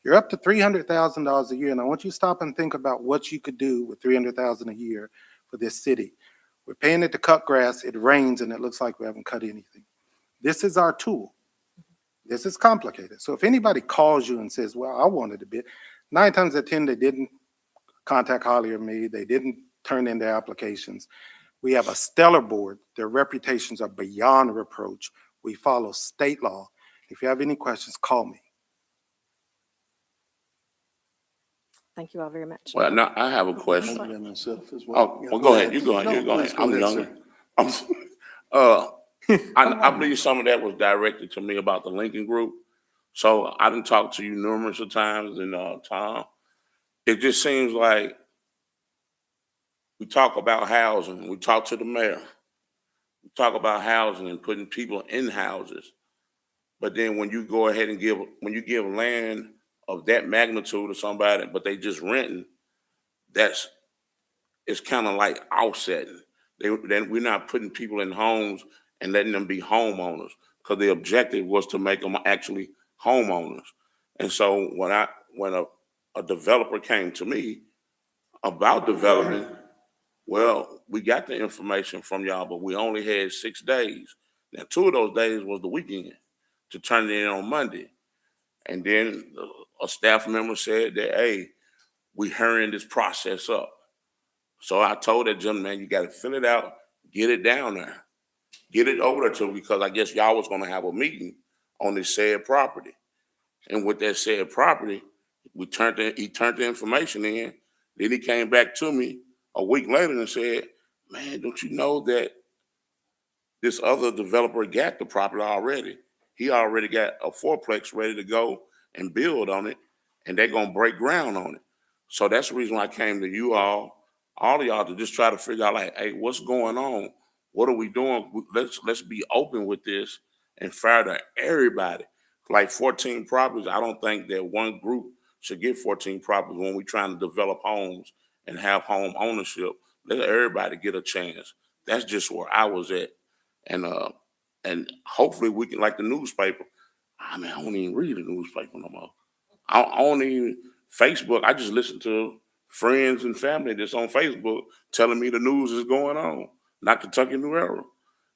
You're up to $300,000 a year, and I want you to stop and think about what you could do with $300,000 a year for this city. We're paying it to cut grass, it rains, and it looks like we haven't cut anything. This is our tool. This is complicated. So if anybody calls you and says, well, I wanted a bit, 9 times out of 10, they didn't contact Holly or me. They didn't turn in their applications. We have a stellar board. Their reputations are beyond reproach. We follow state law. If you have any questions, call me. Thank you all very much. Well, now I have a question. Myself as Oh, well, go ahead. You go ahead. You go ahead. I'm younger. I believe some of that was directed to me about the Lincoln Group. So I done talked to you numerous of times, and Tom, it just seems like we talk about housing, we talk to the mayor, we talk about housing and putting people in houses. But then when you go ahead and when you give land of that magnitude to somebody, but they just renting, it's kind of like offsetting. Then we're not putting people in homes and letting them be homeowners, because the objective was to make them actually homeowners. And so when a developer came to me about development, well, we got the information from y'all, but we only had 6 days. Now, 2 of those days was the weekend to turn it in on Monday. And then a staff member said that, hey, we hurrying this process up. So I told that gentleman, man, you got to fill it out, get it down there, get it over there to him, because I guess y'all was going to have a meeting on this said property. And with that said property, he turned the information in. Then he came back to me a week later and said, man, don't you know that this other developer got the property already? He already got a fourplex ready to go and build on it, and they're going to break ground on it. So that's the reason why I came to you all of y'all, to just try to figure out, like, hey, what's going on? What are we doing? Let's be open with this and fair to everybody. Like 14 properties, I don't think that one group should get 14 properties when we're trying to develop homes and have home ownership. Let everybody get a chance. That's just where I was at. And hopefully we can, like the newspaper. I mean, I don't even read the newspaper no more. I don't even, Facebook, I just listen to friends and family that's on Facebook telling me the news is going on, not Kentucky New Era.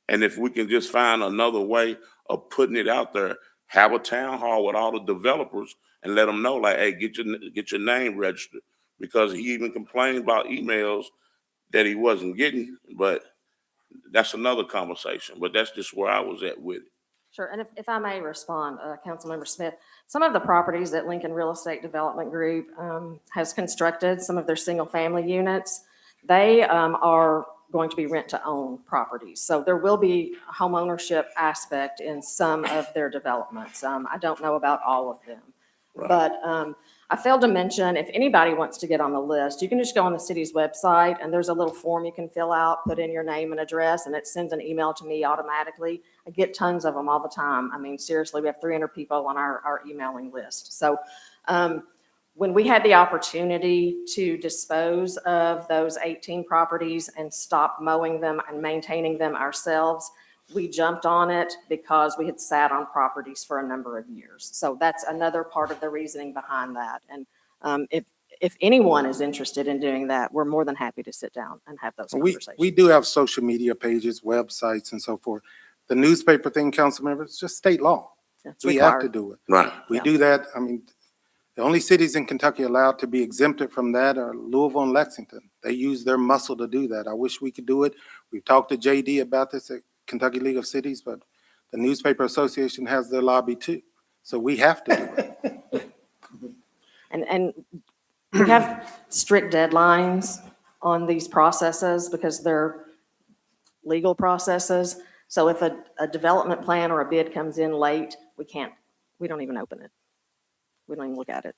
And if we can just find another way of putting it out there, have a town hall with all the developers and let them know, like, hey, get your name registered, because he even complained about emails that he wasn't getting, but that's another conversation. But that's just where I was at with it. Sure, and if I may respond, Councilmember Smith, some of the properties that Lincoln Real Estate Development Group has constructed, some of their single-family units, they are going to be rent-to-own properties. So there will be a home ownership aspect in some of their developments. I don't know about all of them. Right. But I failed to mention, if anybody wants to get on the list, you can just go on the city's website, and there's a little form you can fill out, put in your name and address, and it sends an email to me automatically. I get tons of them all the time. I mean, seriously, we have 300 people on our emailing list. So when we had the opportunity to dispose of those 18 properties and stop mowing them and maintaining them ourselves, we jumped on it because we had sat on properties for a number of years. So that's another part of the reasoning behind that. And if anyone is interested in doing that, we're more than happy to sit down and have those conversations. We do have social media pages, websites, and so forth. The newspaper thing, council members, it's just state law. It's We required. have to do it. Right. We do that. I mean, the only cities in Kentucky allowed to be exempted from that are Louisville and Lexington. They use their muscle to do that. I wish we could do it. We've talked to JD about this at Kentucky League of Cities, but the Newspaper Association has their lobby too. So we have to do it. And we have strict deadlines on these processes because they're legal processes. So if a development plan or a bid comes in late, we don't even open it. We don't even look at it.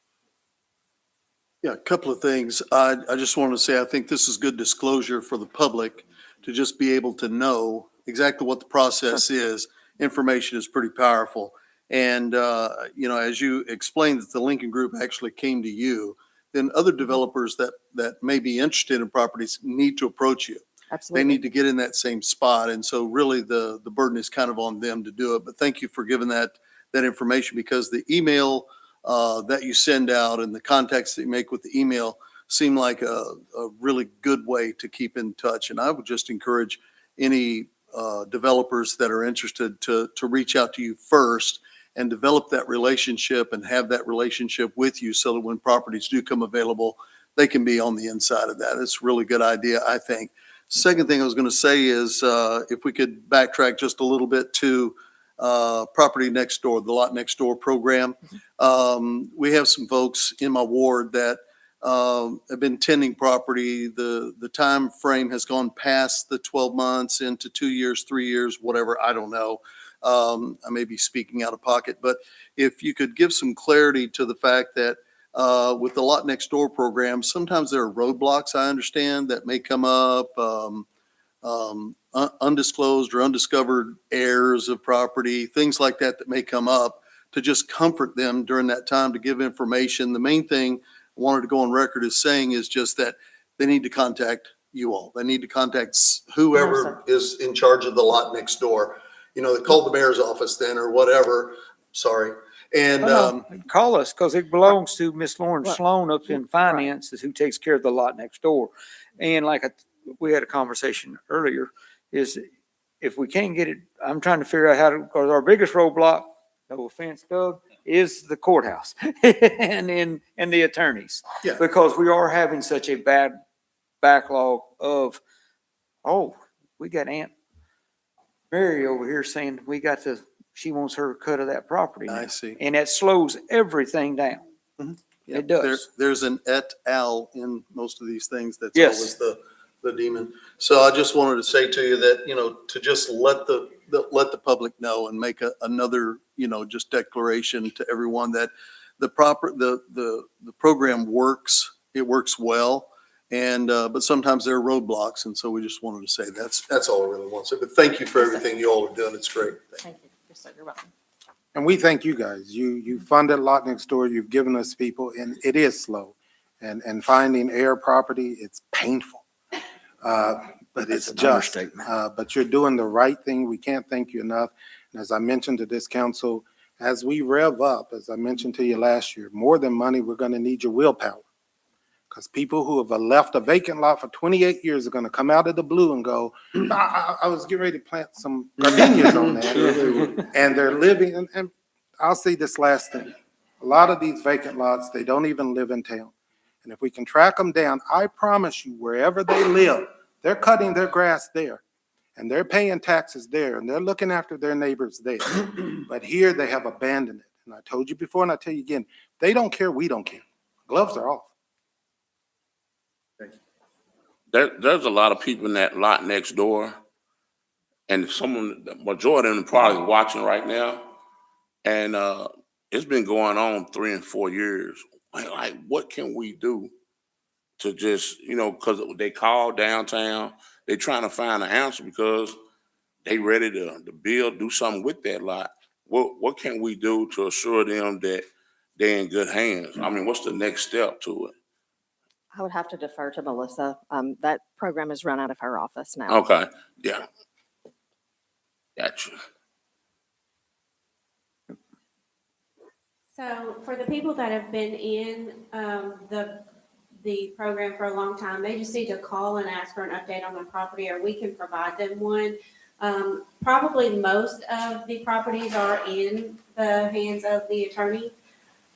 Yeah, a couple of things. I just wanted to say, I think this is good disclosure for the public to just be able to know exactly what the process is. Information is pretty powerful. And, as you explained that the Lincoln Group actually came to you, then other developers that may be interested in properties need to approach you. Absolutely. They need to get in that same spot. And so really the burden is kind of on them to do it. But thank you for giving that information, because the email that you send out and the contacts that you make with the email seem like a really good way to keep in touch. And I would just encourage any developers that are interested to reach out to you first and develop that relationship and have that relationship with you so that when properties do come available, they can be on the inside of that. It's a really good idea, I think. Second thing I was going to say is if we could backtrack just a little bit to property next door, the lot next door program. We have some folks in my ward that have been tending property. The time frame has gone past the 12 months into 2 years, 3 years, whatever, I don't know. I may be speaking out of pocket, but if you could give some clarity to the fact that with the Lot Next Door program, sometimes there are roadblocks, I understand, that may come up, undisclosed or undiscovered heirs of property, things like that that may come up, to just comfort them during that time, to give information. The main thing I wanted to go on record as saying is just that they need to contact you all. They need to contact whoever is in charge of the Lot Next Door. You know, they called the mayor's office then or whatever, sorry. And, Call us, because it belongs to Miss Lauren Well, Sloan up in finance, is who takes care of the lot next door. And like we had a conversation earlier, is if we can't get it, I'm trying to figure out how to, because our biggest roadblock, no offense, Doug, is the courthouse and the attorneys. Yeah. Because we are having such a bad backlog of, oh, we got Aunt Mary over here saying she wants her cut of that property now. I see. And that slows everything down. Yeah, It does. There's an et al in most of these things. That's Yes. always the demon. So I just wanted to say to you that, you know, to just let the public know and make another, you know, just declaration to everyone that the program works. It works well. And, but sometimes there are roadblocks. And so we just wanted to say that's all I really want to say. But thank you for everything you all are doing. It's great. Thank you. Yes, sir, you're welcome. And we thank you guys. You funded Lot Next Door. You've given us people, and it is slow. And finding heir property, it's painful. But it's just, but you're doing the right thing. We can't thank you enough. And as I mentioned to this council, as we rev up, as I mentioned to you last year, more than money, we're going to need your willpower. Because people who have left a vacant lot for 28 years are going to come out of the blue and go, I was getting ready to plant some gardenias on that. And they're living, and I'll say this last thing. A lot of these vacant lots, they don't even live in town. And if we can track them down, I promise you, wherever they live, they're cutting their grass there. And they're paying taxes there. And they're looking after their neighbors there. But here they have abandoned it. And I told you before, and I tell you again, they don't care, we don't care. Gloves are off. There's a lot of people in that lot next door, and the majority of them probably watching right now. And it's been going on 3 and 4 years. Like, what can we do to just, you know, because they call downtown, they trying to find an answer because they ready to build, do something with that lot. What can we do to assure them that they're in good hands? I mean, what's the next step to it? I would have to defer to Melissa. That program is run out of her office now. Okay, yeah. Gotcha. So for the people that have been in the program for a long time, they just need to call and ask for an update on their property, or we can provide them one. Probably most of the properties are in the hands of the attorney.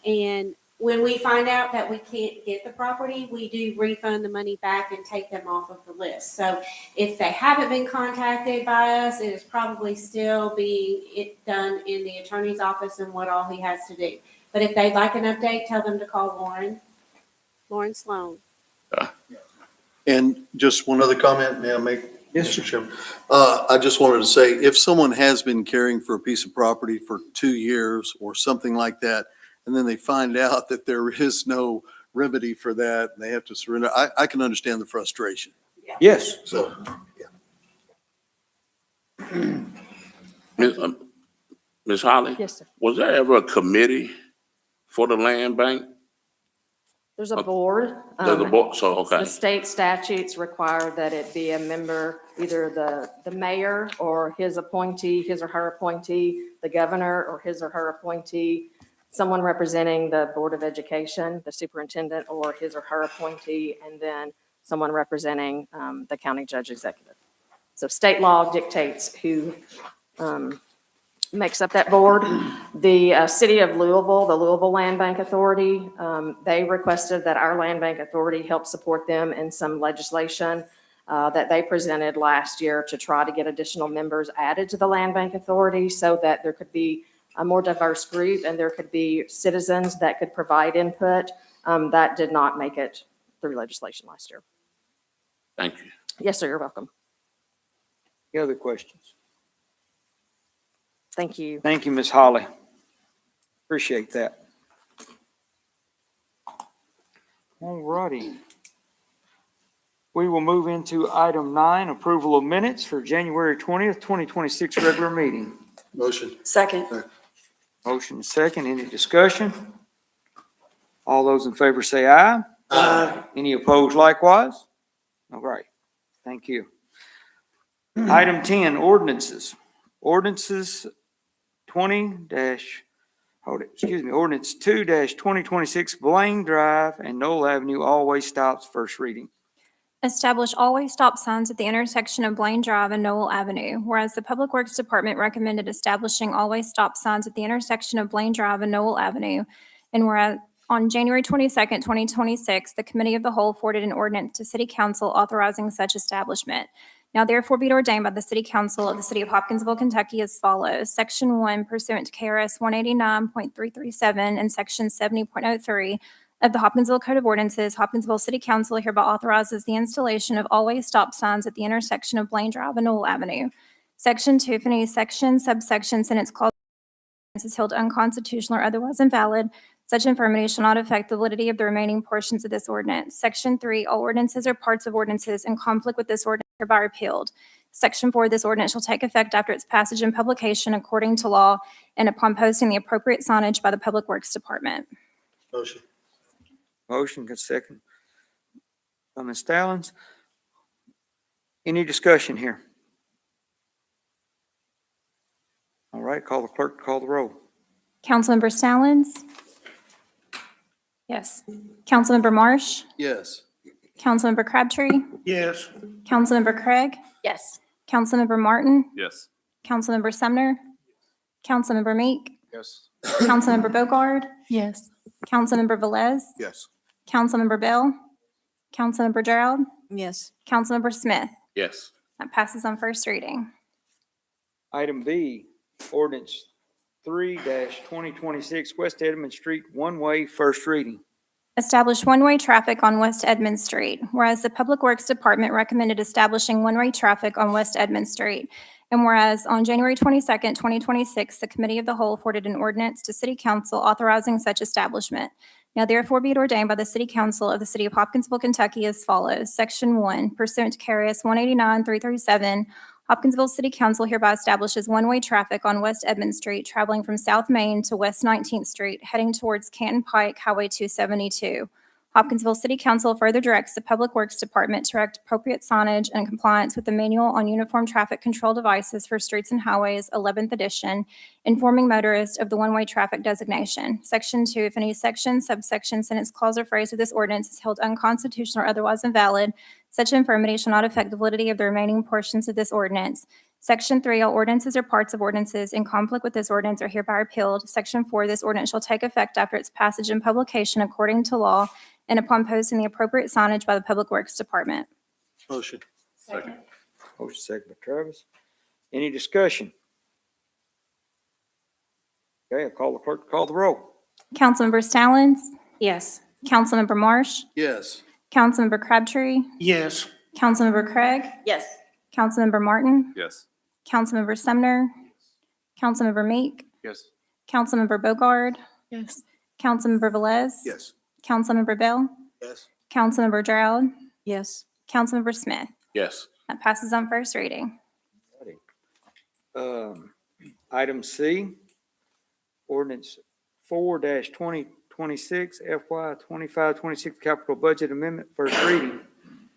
And when we find out that we can't get the property, we do refund the money back and take them off of the list. So if they haven't been contacted by us, it is probably still being done in the attorney's office and what all he has to do. But if they'd like an update, tell them to call Lauren Sloan. And just one other comment, may I make? Yes, Mr. Chairman. I just wanted to say, if someone has been caring for a piece of property for 2 years or something like that, and then they find out that there is no remedy for that, and they have to surrender, I can understand the frustration. Yes. So, Ms. Holly? Yes, sir. Was there ever a committee for the land bank? There's a board. There's a board, so, okay. The state statutes require that it be a member, either the mayor or his appointee, his or her appointee, the governor or his or her appointee, someone representing the Board of Education, the superintendent or his or her appointee, and then someone representing the county judge executive. So state law dictates who makes up that board. The city of Louisville, the Louisville Landbank Authority, they requested that our Landbank Authority help support them in some legislation that they presented last year to try to get additional members added to the Landbank Authority so that there could be a more diverse group and there could be citizens that could provide input That did not make it through legislation last year. Thank you. Yes, sir, you're welcome. Any other questions? Thank you. Thank you, Ms. Holly. Appreciate that. All righty. We will move into item 9, approval of minutes for January 20th, 2026 regular meeting. Motion. Second. Motion second. Any discussion? All those in favor say aye. Aye. Any opposed likewise? All right. Thank you. Item 10, ordinances. Ordinances 20- Ordinance 2-2026 Blane Drive and Noel Avenue always stops, first reading. Establish always stop signs at the intersection of Blane Drive and Noel Avenue. Whereas the Public Works Department recommended establishing always stop signs at the intersection of Blane Drive and Noel Avenue. And whereas on January 22nd, 2026, the Committee of the Whole forwarded an ordinance to City Council authorizing such establishment. Now therefore be it ordained by the City Council of the City of Hopkinsville, Kentucky as follows. Section 1 pursuant to KRS 189.337 and Section 70.03 of the Hopkinsville Code of Ordinances, Hopkinsville City Council hereby authorizes the installation of always stop signs at the intersection of Blane Drive and Noel Avenue. Section 2, if any section, subsection, sentence, clause is held unconstitutional or otherwise invalid, such infirmity shall not affect the validity of the remaining portions of this ordinance. Section 3, all ordinances or parts of ordinances in conflict with this ordinance are hereby repealed. Section 4, this ordinance shall take effect after its passage and publication according to law and upon posting the appropriate signage by the Public Works Department. Motion. Motion, good second. By Ms. Stallings. Any discussion here? All right, call the clerk to call the roll. Councilmember Stallings? Yes. Councilmember Marsh? Yes. Councilmember Crabtree? Yes. Councilmember Craig? Yes. Councilmember Martin? Yes. Councilmember Sumner? Councilmember Meek? Yes. Councilmember Bogard? Yes. Councilmember Velez? Yes. Councilmember Bell? Councilmember Gerald? Yes. Councilmember Smith? Yes. That passes on first reading. Item B, ordinance 3-2026 West Edmunds Street, one-way, first reading. Establish one-way traffic on West Edmunds Street. Whereas the Public Works Department recommended establishing one-way traffic on West Edmunds Street. And whereas on January 22nd, 2026, the Committee of the Whole forwarded an ordinance to City Council authorizing such establishment. Now therefore be it ordained by the City Council of the City of Hopkinsville, Kentucky as follows. Section 1, pursuant to KRS 189.337, Hopkinsville City Council hereby establishes one-way traffic on West Edmunds Street traveling from South Main to West 19th Street, heading towards Canton Pike, Highway 272. Hopkinsville City Council further directs the Public Works Department to erect appropriate signage in compliance with the Manual on Uniform Traffic Control Devices for Streets and Highways, 11th edition, informing motorists of the one-way traffic designation. Section 2, if any section, subsection, sentence, clause, or phrase of this ordinance is held unconstitutional or otherwise invalid, such infirmity shall not affect the validity of the remaining portions of this ordinance. Section 3, all ordinances or parts of ordinances in conflict with this ordinance are hereby repealed. Section 4, this ordinance shall take effect after its passage and publication according to law and upon posting the appropriate signage by the Public Works Department. Motion. Second. Motion second by Travis. Any discussion? Okay, I'll call the clerk to call the roll. Councilmember Stallings? Yes. Councilmember Marsh? Yes. Councilmember Crabtree? Yes. Councilmember Craig? Yes. Councilmember Martin? Yes. Councilmember Sumner? Councilmember Meek? Yes. Councilmember Bogard? Yes. Councilmember Velez? Yes. Councilmember Bell? Yes. Councilmember Gerald? Yes. Councilmember Smith? Yes. That passes on first reading. Item C, ordinance 4-2026 FY 25-26 capital budget amendment, first reading.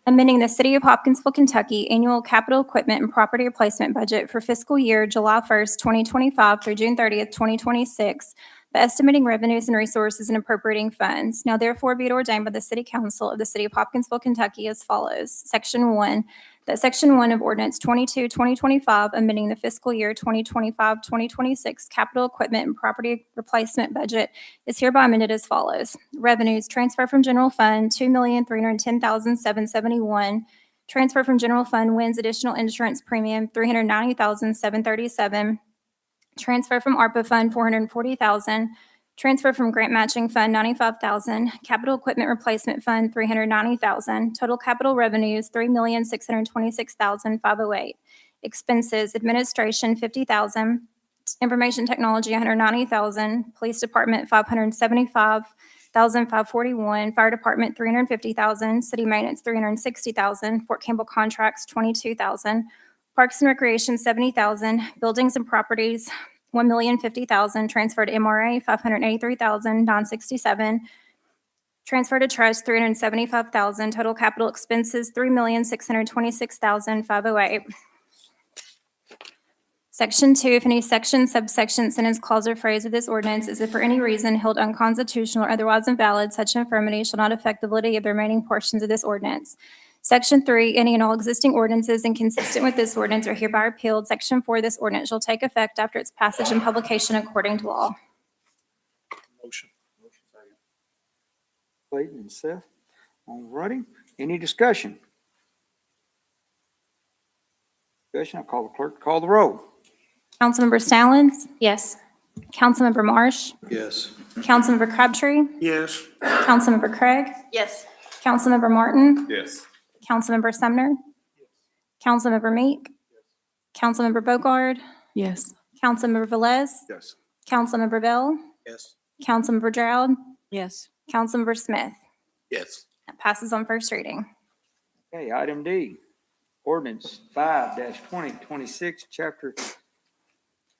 Amending the City of Hopkinsville, Kentucky annual capital equipment and property replacement budget for fiscal year July 1st, 2025 through June 30th, 2026, by estimating revenues and resources and appropriating funds. Now therefore be it ordained by the City Council of the City of Hopkinsville, Kentucky as follows. Section 1, that Section 1 of Ordinance 22-2025, amending the fiscal year 2025-2026 capital equipment and property replacement budget is hereby amended as follows. Revenues, transfer from general fund, $2,310,771. Transfer from general fund wins additional insurance premium, $390,737. Transfer from ARPA fund, $440,000. Transfer from Grant Matching Fund, $95,000. Capital Equipment Replacement Fund, $390,000. Total capital revenues, $3,626,508. Expenses, administration, $50,000. Information technology, $190,000. Police Department, $575,541. Fire Department, $350,000. City Maintenance, $360,000. Fort Campbell Contracts, $22,000. Parks and Recreation, $70,000. Buildings and Properties, $1,050,000. Transfer to MRA, $583,967. Transfer to trust, $375,000. Total capital expenses, $3,626,508. Section 2, if any section, subsection, sentence, clause, or phrase of this ordinance is for any reason held unconstitutional or otherwise invalid, such infirmity shall not affect the validity of the remaining portions of this ordinance. Section 3, any and all existing ordinances inconsistent with this ordinance are hereby repealed. Section 4, this ordinance shall take effect after its passage and publication according to law. Motion. Clayton and Seth. All righty. Any discussion? Discussion, I'll call the clerk to call the roll. Councilmember Stallings? Yes. Councilmember Marsh? Yes. Councilmember Crabtree? Yes. Councilmember Craig? Yes. Councilmember Martin? Yes. Councilmember Sumner? Councilmember Meek? Councilmember Bogard? Yes. Councilmember Velez? Yes. Councilmember Bell? Yes. Councilmember Drought? Yes. Councilmember Smith? Yes. That passes on first reading. Okay, item D, ordinance 5-2026, chapter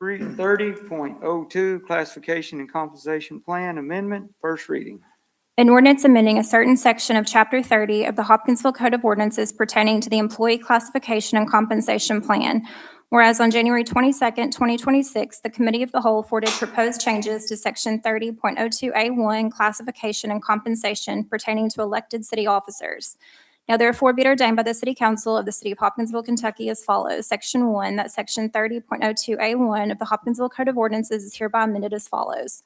330.02, classification and compensation plan amendment, first reading. An ordinance amending a certain section of Chapter 30 of the Hopkinsville Code of Ordinances pertaining to the Employee Classification and Compensation Plan. Whereas on January 22nd, 2026, the Committee of the Whole forwarded proposed changes to Section 30.02A1, Classification and Compensation pertaining to elected city officers. Now therefore be it ordained by the City Council of the City of Hopkinsville, Kentucky as follows. Section 1, that Section 30.02A1 of the Hopkinsville Code of Ordinances is hereby amended as follows.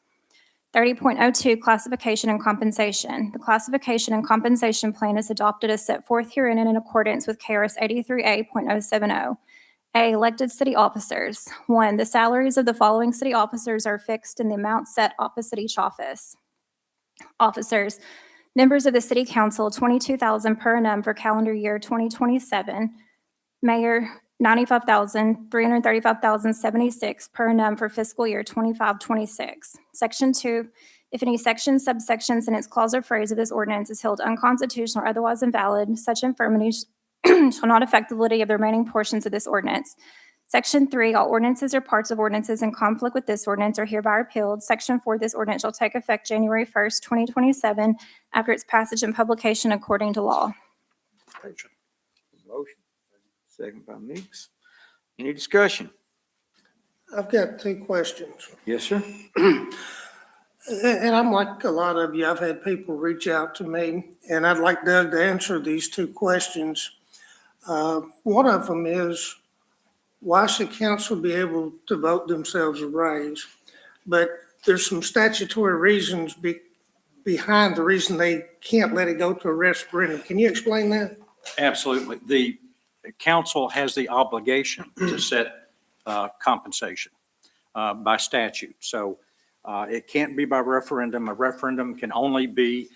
30.02 Classification and Compensation. The Classification and Compensation Plan is adopted as set forth herein and in accordance with KRS 83A.070. A, elected city officers. 1, the salaries of the following city officers are fixed in the amount set opposite each office. Officers. Members of the City Council, $22,000 per annum for calendar year 2027. Mayor, $95,000, $335,076 per annum for fiscal year 25-26. Section 2, if any section, subsection, sentence, clause, or phrase of this ordinance is held unconstitutional or otherwise invalid, such infirmities shall not affect the validity of the remaining portions of this ordinance. Section 3, all ordinances or parts of ordinances in conflict with this ordinance are hereby repealed. Section 4, this ordinance shall take effect January 1st, 2027, after its passage and publication according to law. Motion. Second by Meeks. Any discussion? I've got two questions. Yes, sir. And I'm like a lot of you, I've had people reach out to me, and I'd like Doug to answer these two questions. One of them is, why should council be able to vote themselves a raise? But there's some statutory reasons behind the reason they can't let it go to a referendum. Can you explain that? Absolutely. The council has the obligation to set compensation by statute. So it can't be by referendum. A referendum can only be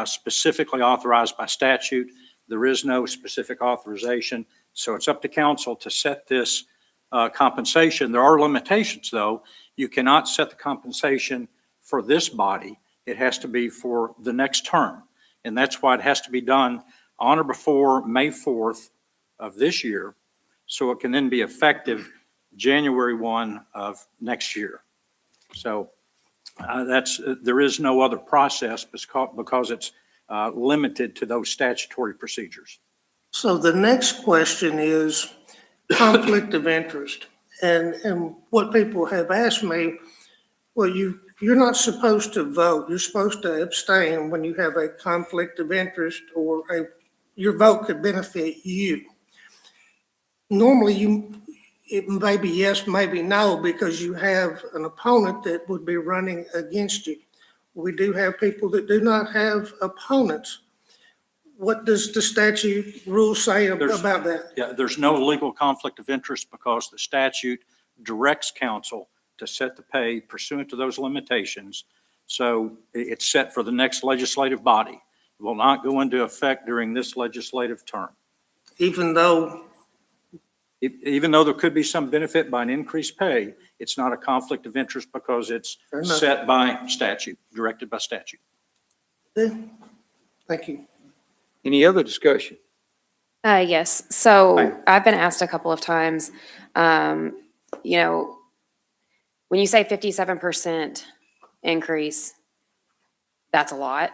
specifically authorized by statute. There is no specific authorization. So it's up to council to set this compensation. There are limitations, though. You cannot set the compensation for this body. It has to be for the next term. And that's why it has to be done on or before May 4th of this year, so it can then be effective January 1 of next year. So there is no other process because it's limited to those statutory procedures. So the next question is conflict of interest. And what people have asked me, well, you're not supposed to vote. You're supposed to abstain when you have a conflict of interest or your vote could benefit you. Normally, it may be yes, maybe no, because you have an opponent that would be running against you. We do have people that do not have opponents. What does the statute rule say about that? Yeah, there's no legal conflict of interest because the statute directs council to set the pay pursuant to those limitations So it's set for the next legislative body. It will not go into effect during this legislative term. Even though, Even though there could be some benefit by an increased pay, it's not a conflict of interest because it's Fair enough. set by statute, directed by statute. thank you. Any other discussion? Yes, so I've been asked a couple of times, you know, when you say 57% increase, that's a lot.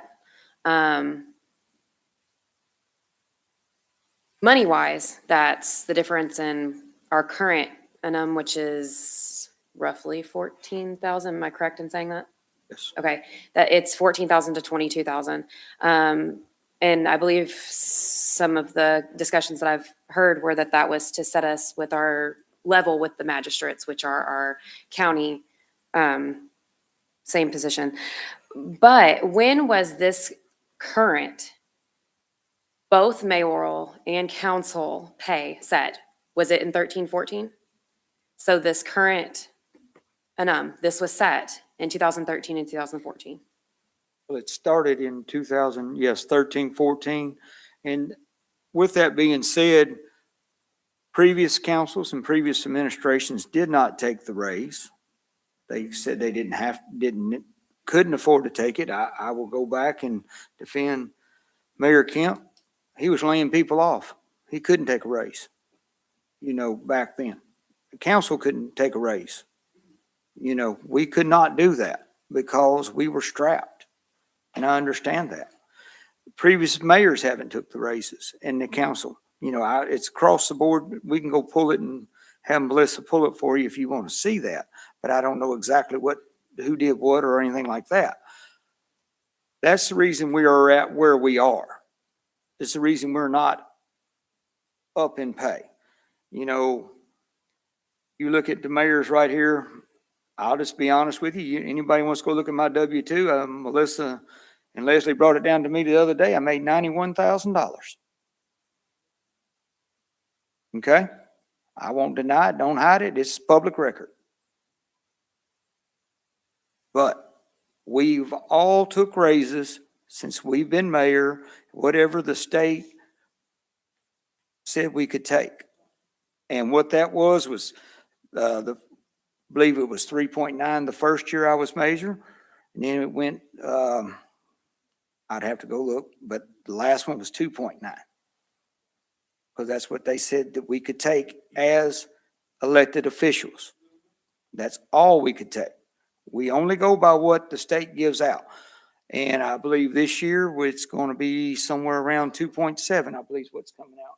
Money-wise, that's the difference in our current which is roughly 14,000. Am I correct in saying that? Yes. Okay, that it's 14,000 to 22,000. And I believe some of the discussions that I've heard were that was to set us with our level with the magistrates, which are our county, same position. But when was this current, both mayoral and council pay set? Was it in 13-14? So this current, this was set in 2013 and 2014. Well, it started in 13, 14. And with that being said, previous councils and previous administrations did not take the raise. They said they couldn't afford to take it. I will go back and defend Mayor Kemp. He was laying people off. He couldn't take a raise, back then. The council couldn't take a raise. We could not do that because we were strapped. And I understand that. Previous mayors haven't took the raises and the council, it's across the board. We can go pull it and have Melissa pull it for you if you want to see that. But I don't know exactly who did what or anything like that. That's the reason we are at where we are. It's the reason we're not up in pay. You look at the mayors right here. I'll just be honest with you. Anybody wants to go look at my W-2? Melissa and Leslie brought it down to me the other day. I made $91,000. Okay? I won't deny it. Don't hide it. It's public record. But we've all took raises since we've been mayor, whatever the state said we could take. And what that was I believe it was 3.9 the first year I was mayor. And then it went, I'd have to go look, but the last one was 2.9. Because that's what they said that we could take as elected officials. That's all we could take. We only go by what the state gives out. And I believe this year it's going to be somewhere around 2.7, I believe is what's coming out.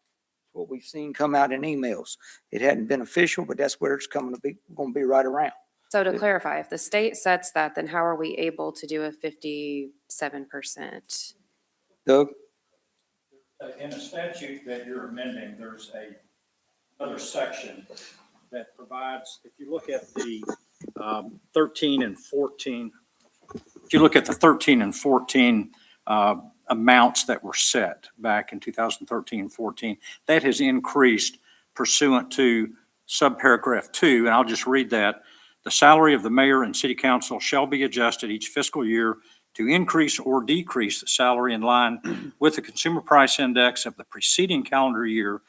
What we've seen come out in emails. It hadn't been official, but that's where it's going to be right around. So to clarify, if the state sets that, then how are we able to do a 57%? Doug? In a statute that you're amending, there's another section that provides, if you look at the 13 and 14, if you look at the 13 and 14 amounts that were set back in 2013 and 14, that has increased pursuant to subparagraph 2, and I'll just read that. The salary of the mayor and city council shall be adjusted each fiscal year to increase or decrease the salary in line with the consumer price index of the preceding calendar year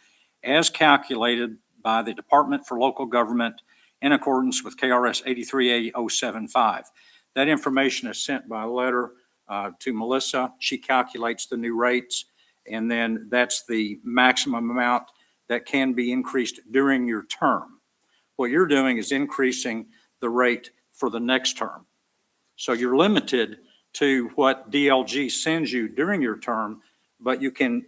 as calculated by the Department for Local Government in accordance with KRS 83A075. That information is sent by letter to Melissa. She calculates the new rates, and then that's the maximum amount that can be increased during your term. What you're doing is increasing the rate for the next term. So you're limited to what DLG sends you during your term, but you can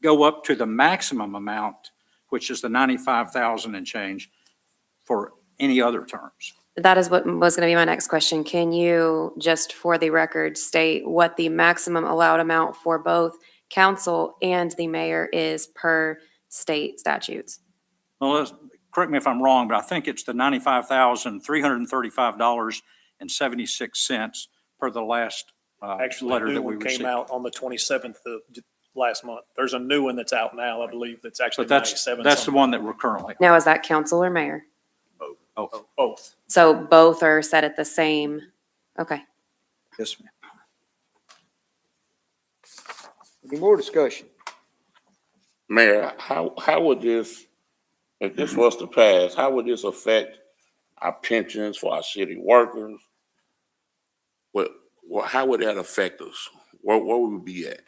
go up to the maximum amount, which is the $95,000 and change for any other terms. That is what was going to be my next question. Can you, just for the record, state what the maximum allowed amount for both council and the mayor is per state statutes? Well, correct me if I'm wrong, but I think it's the $95,335.76 per the last Actually, letter the new that we one received. came out on the 27th of last month. There's a new one that's out now, I believe, that's actually But that's 97. the one that we're currently. Now, is that council or mayor? Oh, Both. So both are set at the same, okay. Yes, ma'am. Any more discussion? Mayor, how would this, if this was to pass, how would this affect our pensions for our city workers? How would that affect us? Where would we be at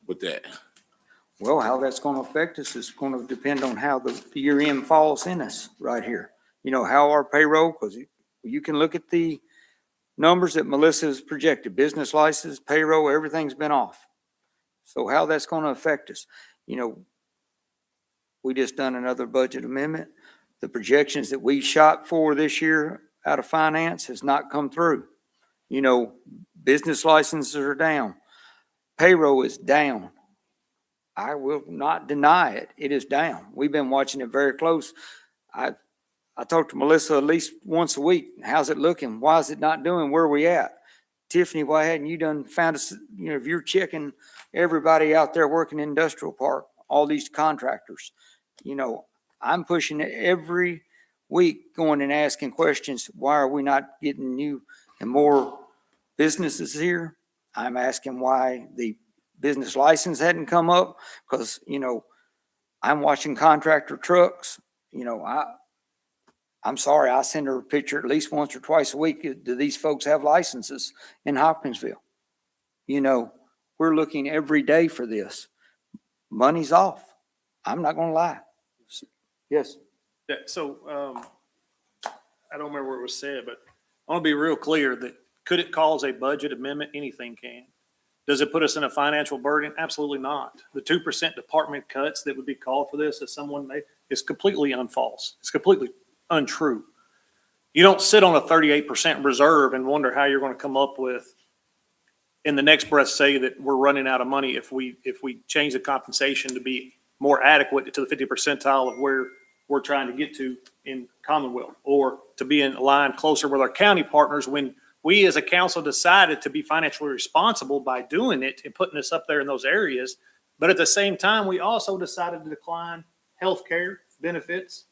with that? Well, how that's going to affect us is going to depend on how the year end falls in us right here. You know, how our payroll, because you can look at the numbers that Melissa's projected, business license, payroll, everything's been off. So how that's going to affect us, you know, we just done another budget amendment. The projections that we shot for this year out of finance has not come through. You know, business licenses are down. Payroll is down. I will not deny it. It is down. We've been watching it very close. I talk to Melissa at least once a week. How's it looking? Why is it not doing? Where are we at? Tiffany, why hadn't you done found us, you know, if you're checking everybody out there working in industrial park, all these contractors, you know, I'm pushing it every week, going and asking questions. Why are we not getting new and more businesses here? I'm asking why the business license hadn't come up, because, you know, I'm watching contractor trucks. You know, I'm sorry, I send her a picture at least once or twice a week. Do these folks have licenses in Hopkinsville? You know, we're looking every day for this. Money's off. I'm not going to lie. Yes. Yeah, so I don't remember what was said, but I want to be real clear that could it cause a budget amendment? Anything can. Does it put us in a financial burden? Absolutely not. The 2% department cuts that would be called for this, as someone made, is completely unfalse. It's completely untrue. You don't sit on a 38% reserve and wonder how you're going to come up with, in the next breath, say that we're running out of money if we change the compensation to be more adequate to the 50th percentile of where we're trying to get to in Commonwealth, or to be in line closer with our county partners, when we as a council decided to be financially responsible by doing it and putting us up there in those areas. But at the same time, we also decided to decline healthcare benefits,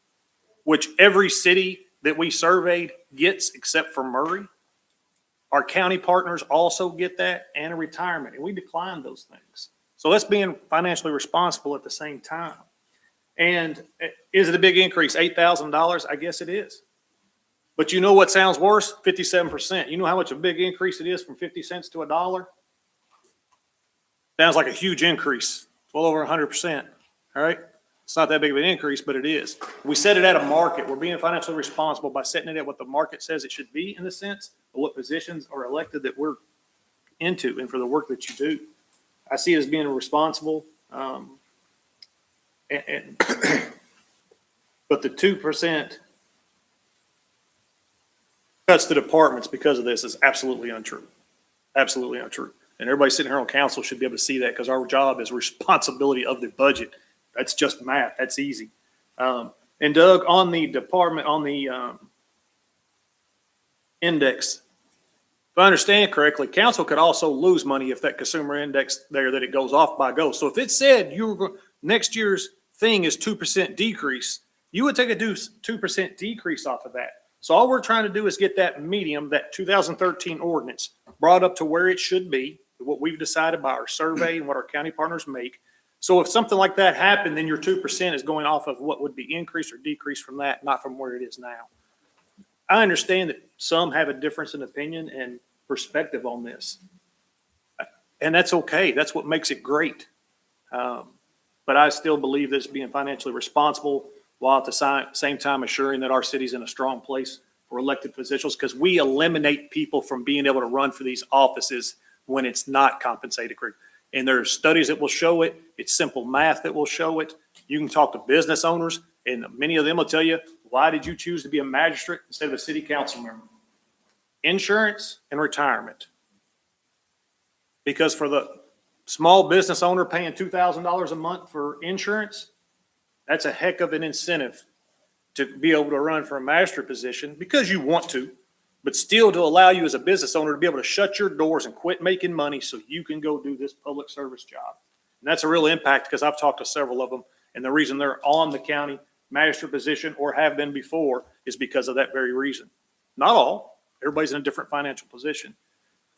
which every city that we surveyed gets except for Murray. Our county partners also get that, and a retirement, and we declined those things. So that's being financially responsible at the same time. And is it a big increase? $8,000? I guess it is. But you know what sounds worse? 57%. You know how much a big increase it is from 50 cents to $1? Sounds like a huge increase, well over 100%. All right. It's not that big of an increase, but it is. We set it at a market. We're being financially responsible by setting it at what the market says it should be, in the sense of what positions are elected that we're into and for the work that you do. I see it as being responsible. But the 2% cuts to departments because of this is absolutely untrue. Absolutely untrue. And everybody sitting here on council should be able to see that, because our job is responsibility of the budget. That's just math. That's easy. And Doug, on the department, on the index, if I understand correctly, council could also lose money if that consumer index there that it goes off by goes. So if it said next year's thing is 2% decrease, you would take a 2% decrease off of that. So all we're trying to do is get that medium, that 2013 ordinance, brought up to where it should be, what we've decided by our survey and what our county partners make. So if something like that happened, then your 2% is going off of what would be increased or decreased from that, not from where it is now. I understand that some have a difference in opinion and perspective on this. And that's okay. That's what makes it great. But I still believe this being financially responsible, while at the same time assuring that our city's in a strong place for elected officials, because we eliminate people from being able to run for these offices when it's not compensated correctly. And there's studies that will show it. It's simple math that will show it. You can talk to business owners, and many of them will tell you, why did you choose to be a magistrate instead of a city council member? Insurance and retirement. Because for the small business owner paying $2,000 a month for insurance, that's a heck of an incentive to be able to run for a magistrate position, because you want to, but still to allow you as a business owner to be able to shut your doors and quit making money so you can go do this public service job. And that's a real impact, because I've talked to several of them, and the reason they're on the county magistrate position or have been before is because of that very reason. Not all. Everybody's in a different financial position.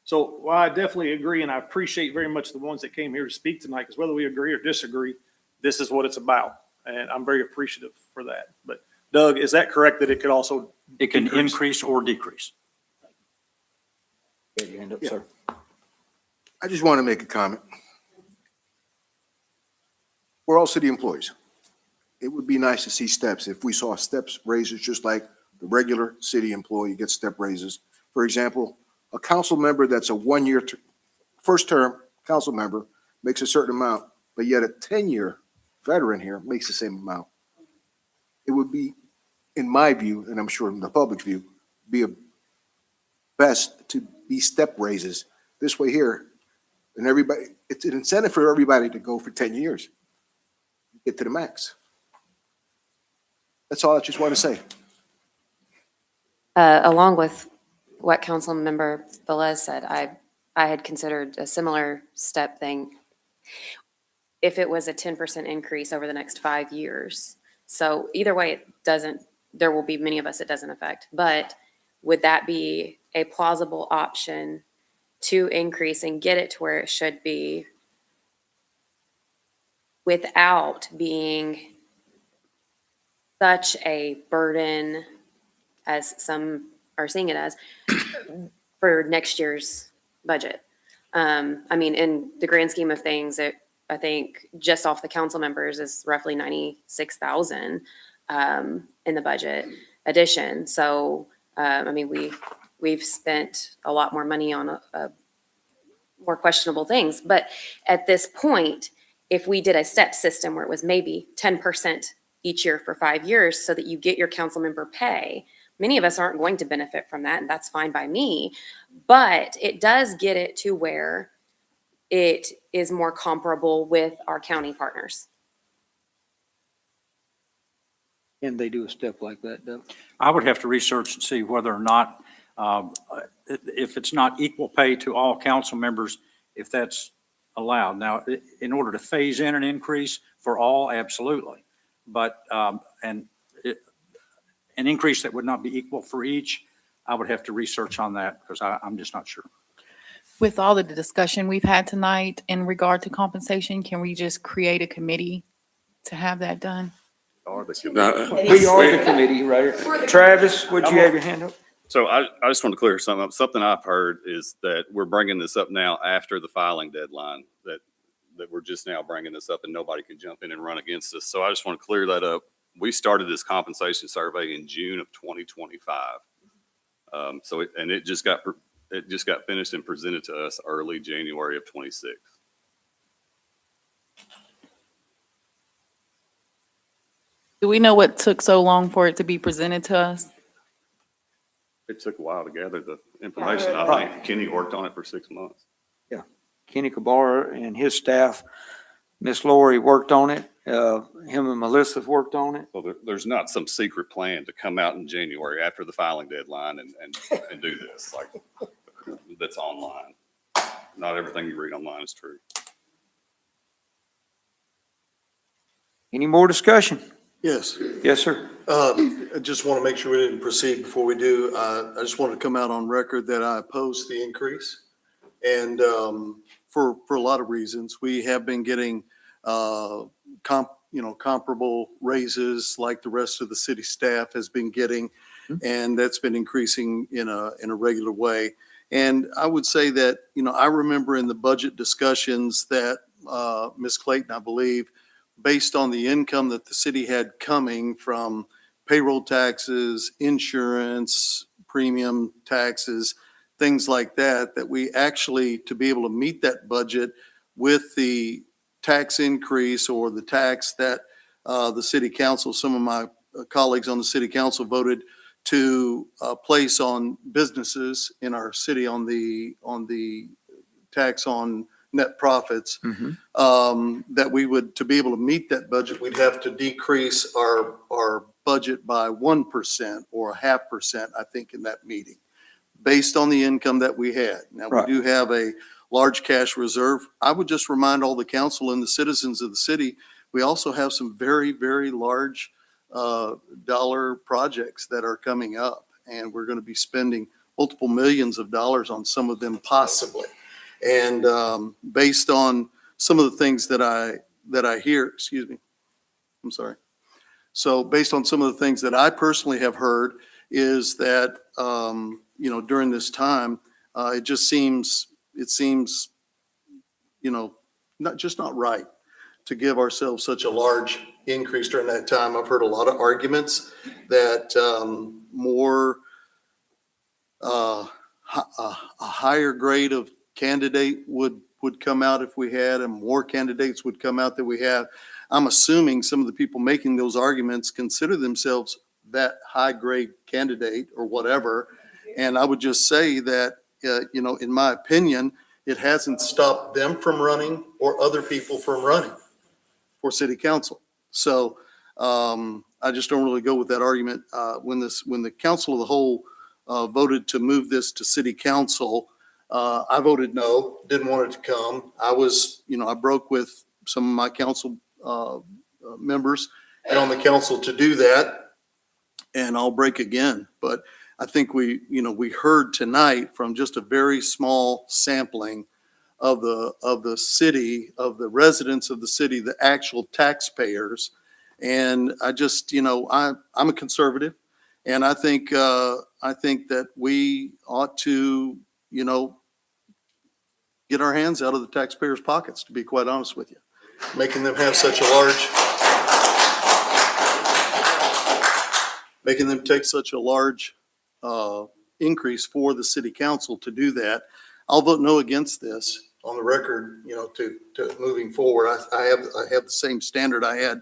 So, well, I definitely agree, and I appreciate very much the ones that came here to speak tonight, because whether we agree or disagree, this is what it's about. And I'm very appreciative for that. But Doug, is that correct that it could also? It can increase or decrease. You had your hand up, sir. I just want to make a comment. We're all city employees. It would be nice to see steps. If we saw steps raises, just like the regular city employee gets step raises. For example, a council member that's a one-year, first term council member makes a certain amount, but yet a 10-year veteran here makes the same amount. It would be, in my view, and I'm sure in the public view, be a best to be step raises this way here. And everybody, it's an incentive for everybody to go for 10 years. Get to the max. That's all I just want to say. Along with what Councilmember Velez said, I had considered a similar step thing. If it was a 10% increase over the next 5 years. So either way, it doesn't, there will be many of us it doesn't affect, but would that be a plausible option to increase and get it to where it should be without being such a burden as some are seeing it as for next year's budget? I mean, in the grand scheme of things, I think just off the council members is roughly 96,000 in the budget addition. So, I mean, we've spent a lot more money on more questionable things. But at this point, if we did a step system where it was maybe 10% each year for 5 years so that you get your council member pay, many of us aren't going to benefit from that, and that's fine by me. But it does get it to where it is more comparable with our county partners. Can they do a step like that, Doug? I would have to research and see whether or not, if it's not equal pay to all council members, if that's allowed. Now, in order to phase in an increase for all, absolutely. But, an increase that would not be equal for each, I would have to research on that because I'm just not sure. With all of the discussion we've had tonight in regard to compensation, can we just create a committee to have that done? We are the committee, right? Travis, would you have your hand up? So I just want to clear something up. Something I've heard is that we're bringing this up now after the filing deadline, that we're just now bringing this up and nobody can jump in and run against us. So I just want to clear that up. We started this compensation survey in June of 2025. It just got finished and presented to us early January of 26. Do we know what took so long for it to be presented to us? It took a while to gather the information. I think Kenny worked on it for 6 months. Yeah. Kenny Kabara and his staff, Miss Lori worked on it. Him and Melissa have worked on it. Well, there's not some secret plan to come out in January after the filing deadline and do this, like, that's online. Not everything you read online is true. Any more discussion? Yes. Yes, sir. I just want to make sure we didn't proceed before we do. I just want to come out on record that I oppose the increase. And for a lot of reasons, we have been getting comparable raises like the rest of the city staff has been getting, and that's been increasing in a regular way. And I would say that, I remember in the budget discussions that Ms. Clayton, I believe, based on the income that the city had coming from payroll taxes, insurance, premium taxes, things like that, that we actually, to be able to meet that budget with the tax increase or the tax that the city council, some of my colleagues on the city council voted to place on businesses in our city on the tax on net profits, that we would, to be able to meet that budget, we'd have to decrease our budget by 1% or 0.5%, I think, in that meeting, based on the income that we had. Now, we do have a large cash reserve. I would just remind all the council and the citizens of the city, we also have some very, very large dollar projects that are coming up, and we're going to be spending multiple millions of dollars on some of them possibly. And based on some of the things that I hear, excuse me, I'm sorry. So based on some of the things that I personally have heard is that, during this time, it seems, not right to give ourselves such a large increase during that time. I've heard a lot of arguments that a higher grade of candidate would come out if we had, and more candidates would come out than we have. I'm assuming some of the people making those arguments consider themselves that high grade candidate or whatever. And I would just say that, in my opinion, it hasn't stopped them from running or other people from running for city council. So I just don't really go with that argument. When the council of the whole voted to move this to city council, I voted no, didn't want it to come. I broke with some of my council members and on the council to do that, and I'll break again. But I think we heard tonight from just a very small sampling of the city, of the residents of the city, the actual taxpayers. And I just, I'm a conservative, and I think that we ought to, get our hands out of the taxpayers' pockets, to be quite honest with you. Making them take such a large increase for the city council to do that. I'll vote no against this on the record, to moving forward. I have the same standard I had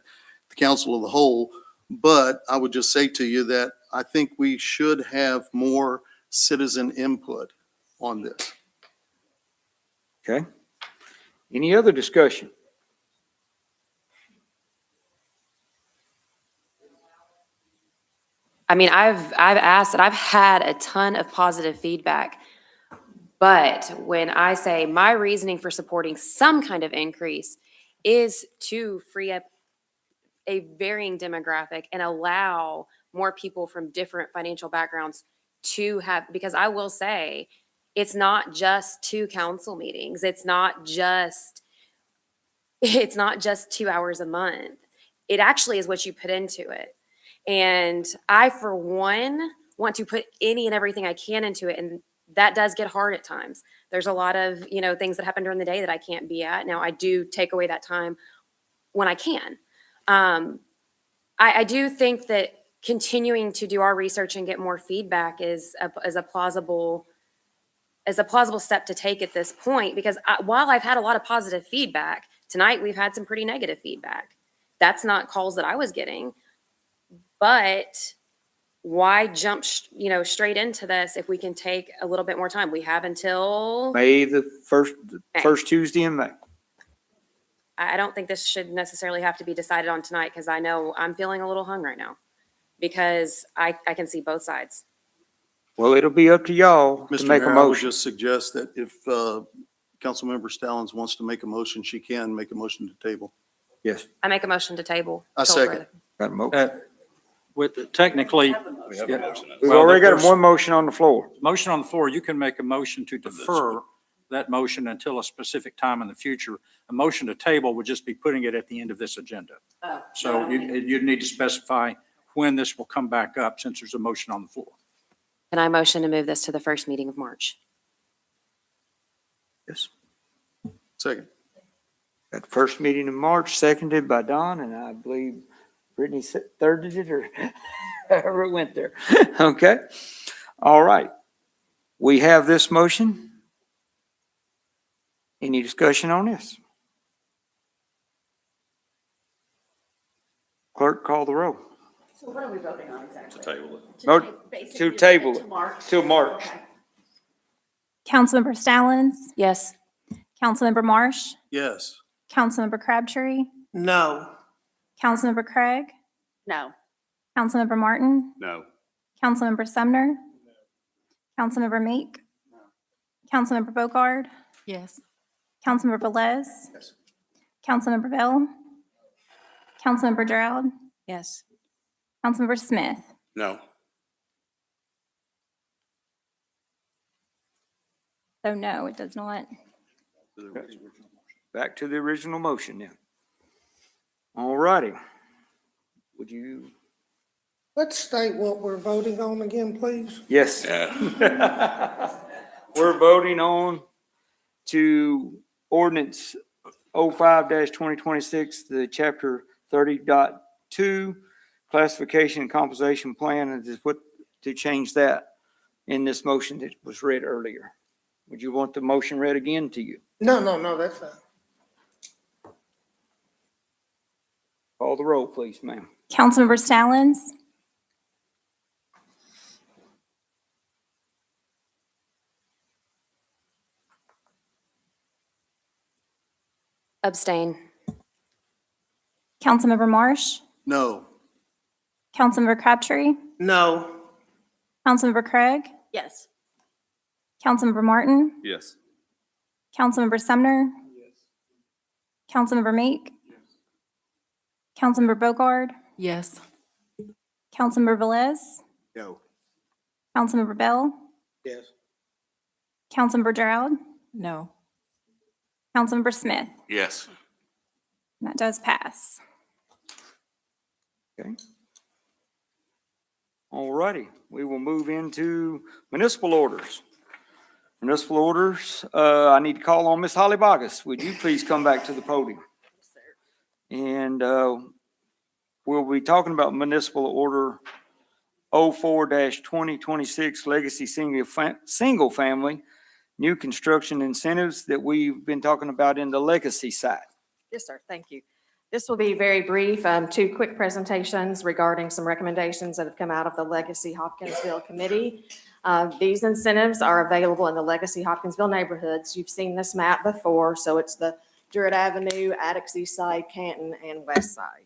the council of the whole, but I would just say to you that I think we should have more citizen input on this. Okay. Any other discussion? I mean, I've asked and I've had a ton of positive feedback. But when I say my reasoning for supporting some kind of increase is to free up a varying demographic and allow more people from different financial backgrounds to have, because I will say, it's not just 2 council meetings. It's not just 2 hours a month. It actually is what you put into it. And I, for one, want to put any and everything I can into it. And that does get hard at times. There's a lot of, things that happen during the day that I can't be at. Now, I do take away that time when I can. I do think that continuing to do our research and get more feedback is a plausible step to take at this point, because while I've had a lot of positive feedback, tonight we've had some pretty negative feedback. That's not calls that I was getting, but why jump, straight into this if we can take a little bit more time? We have until May the first Tuesday in May. I don't think this should necessarily have to be decided on tonight, because I know I'm feeling a little hung right now, because I can see both sides. Well, it'll be up to y'all to Mr. make a Mayor, I would motion. just suggest that if Councilmember Stallings wants to make a motion, she can make a motion to table. Yes. I make a motion to table. I till second. further. Got a motion. Technically, We have a motion. We've well, already got there's- one motion on the floor. motion on the floor, you can make a motion to defer that motion until a specific time in the future. A motion to table would just be putting it at the end of this agenda. So you'd need to specify when this will come back up, since there's a motion on the floor. Can I motion to move this to the first meeting of March? Yes. Second. At the first meeting in March, seconded by Don, and I believe Brittany thirded it, or however it went there. Okay. All right. We have this motion. Any discussion on this? Clerk, call the roll. So what are we voting on exactly? Table it. To table it till March. Councilmember Stallings, Yes. Councilmember Marsh, Yes. Councilmember Crabtree, No. Councilmember Craig, No. Councilmember Martin, No. Councilmember Sumner, Councilmember Meek, Councilmember Bogard, Yes. Councilmember Velez, Yes. Councilmember Bell, Councilmember Gerald, Yes. Councilmember Smith. No. So no, it does not. Back to the original motion then. All righty. Would you? Let's state what we're voting on again, please. Yes. We're voting on to ordinance 05-2026, the chapter 30.2 classification and compensation plan, and just put to change that in this motion that was read earlier. Would you want the motion read again to you? No, that's fine. Call the roll, please, ma'am. Councilmember Stallings, Abstain. Councilmember Marsh, No. Councilmember Crabtree, No. Councilmember Craig, Yes. Councilmember Martin, Yes. Councilmember Sumner, Councilmember Meek, Councilmember Bogard, Yes. Councilmember Velez, No. Councilmember Bell, Yes. Councilmember Drought, No. Councilmember Smith. Yes. And that does pass. Okay. All righty, we will move into municipal orders. Municipal orders, I need to call on Ms. Holly Bogus. Would you please come back to the podium? And we'll be talking about municipal order 04-2026 legacy single family new construction incentives that we've been talking about in the legacy side. Yes, sir. Thank you. This will be very brief. Two quick presentations regarding some recommendations that have come out of the Legacy Hopkinsville Committee. These incentives are available in the Legacy Hopkinsville neighborhoods. You've seen this map before, so it's the Druid Avenue, Attucks East Side, Canton, and West Side.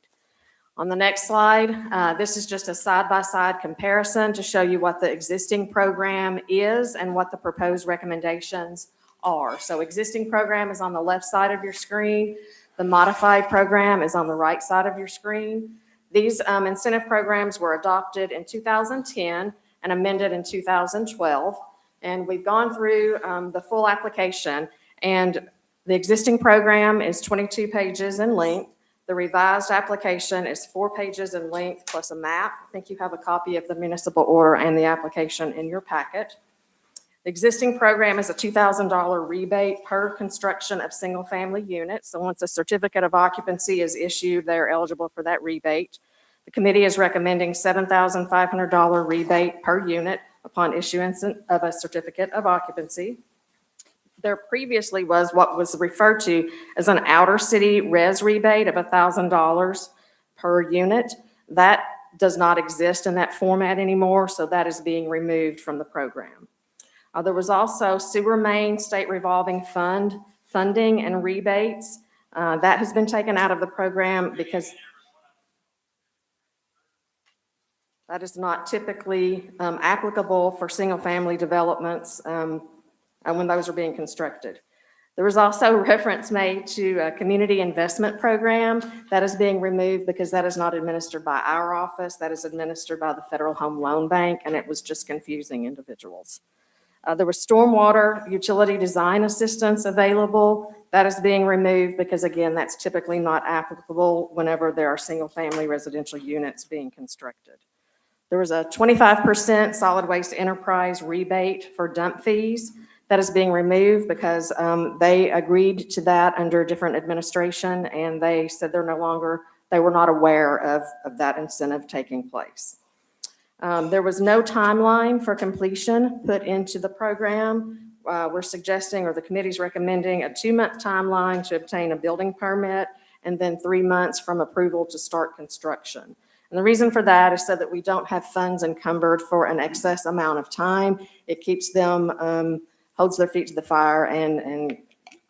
On the next slide, this is just a side-by-side comparison to show you what the existing program is and what the proposed recommendations are. So existing program is on the left side of your screen. The modified program is on the right side of your screen. These incentive programs were adopted in 2010 and amended in 2012. And we've gone through the full application, and the existing program is 22 pages in length. The revised application is 4 pages in length plus a map. I think you have a copy of the municipal order and the application in your packet. The existing program is a $2,000 rebate per construction of single-family units. So once a certificate of occupancy is issued, they're eligible for that rebate. The committee is recommending $7,500 rebate per unit upon issuance of a certificate of occupancy. There previously was what was referred to as an outer city res rebate of $1,000 per unit. That does not exist in that format anymore, so that is being removed from the program. There was also sewer main state revolving fund funding and rebates. That has been taken out of the program because that is not typically applicable for single-family developments and when those are being constructed. There was also reference made to a community investment program that is being removed because that is not administered by our office. That is administered by the Federal Home Loan Bank, and it was just confusing individuals. There was stormwater utility design assistance available. That is being removed because, again, that's typically not applicable whenever there are single-family residential units being constructed. There was a 25% solid waste enterprise rebate for dump fees. That is being removed because they agreed to that under a different administration, and they said they were not aware of that incentive taking place. There was no timeline for completion put into the program. We're suggesting, or the committee's recommending, a 2-month timeline to obtain a building permit and then 3 months from approval to start construction. And the reason for that is so that we don't have funds encumbered for an excess amount of time. It keeps them, holds their feet to the fire and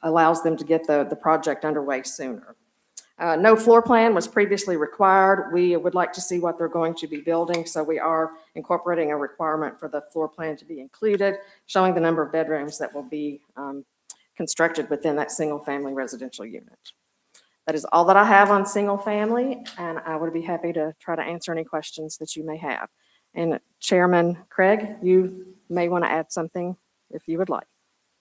allows them to get the project underway sooner. No floor plan was previously required. We would like to see what they're going to be building, so we are incorporating a requirement for the floor plan to be included, showing the number of bedrooms that will be constructed within that single-family residential unit. That is all that I have on single family, and I would be happy to try to answer any questions that you may have. And Chairman Craig, you may want to add something if you would like.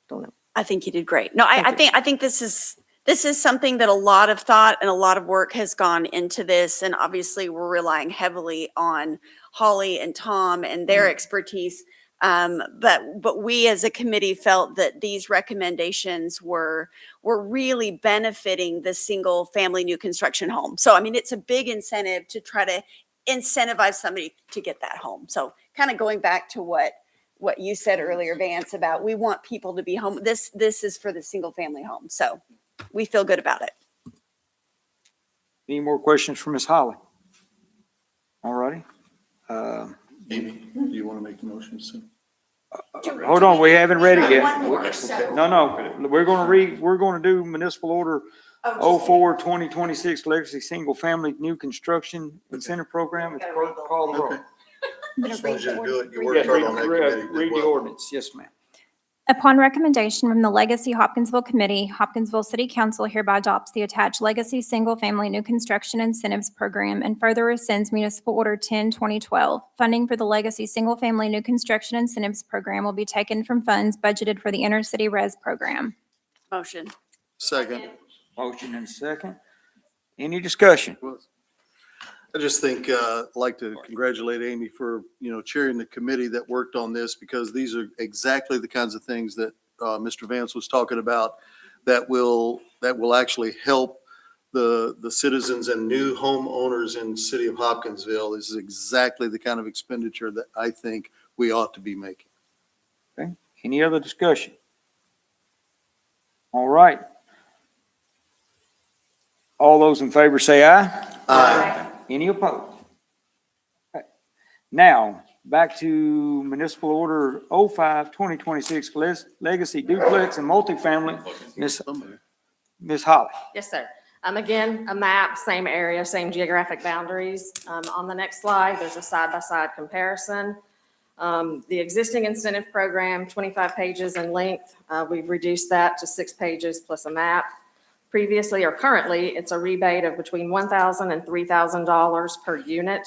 don't know. I think you did great. No, Thank you. I think this is something that a lot of thought and a lot of work has gone into this. And obviously we're relying heavily on Holly and Tom and their expertise. But we as a committee felt that these recommendations were really benefiting the single family new construction home. So, I mean, it's a big incentive to try to incentivize somebody to get that home. So kind of going back to what you said earlier, Vance, about we want people to be home. This is for the single family home. So we feel good about it. Any more questions for Ms. Holly? All righty. Amy, do you want to make the motion soon? Hold on, we haven't read it yet. One more, so- No, we're gonna do municipal order 04-2026 legacy single family new construction incentive program. It's called the roll. Okay. Just wanted you to do it. You Yes, worked hard on that committee. Did read the well. ordinance. Yes, ma'am. Upon recommendation from the Legacy Hopkinsville Committee, Hopkinsville City Council hereby adopts the attached Legacy Single Family New Construction Incentives Program and further rescinds Municipal Order 10-2012. Funding for the Legacy Single Family New Construction Incentives Program will be taken from funds budgeted for the Inner City Res Program. Motion. Second. Motion and second. Any discussion? I just think, I'd like to congratulate Amy for, chairing the committee that worked on this, because these are exactly the kinds of things that Mr. Vance was talking about that will actually help the citizens and new homeowners in the city of Hopkinsville. This is exactly the kind of expenditure that I think we ought to be making. Okay. Any other discussion? All right. All those in favor say aye. Aye. Any opposed? Okay. Now, back to Municipal Order 05-2026 Legacy Duplex and Multifamily. Ms. Holly. Yes, sir. Again, a map, same area, same geographic boundaries. On the next slide, there's a side-by-side comparison. The existing incentive program, 25 pages in length, we've reduced that to 6 pages plus a map. Previously or currently, it's a rebate of between $1,000 and $3,000 per unit.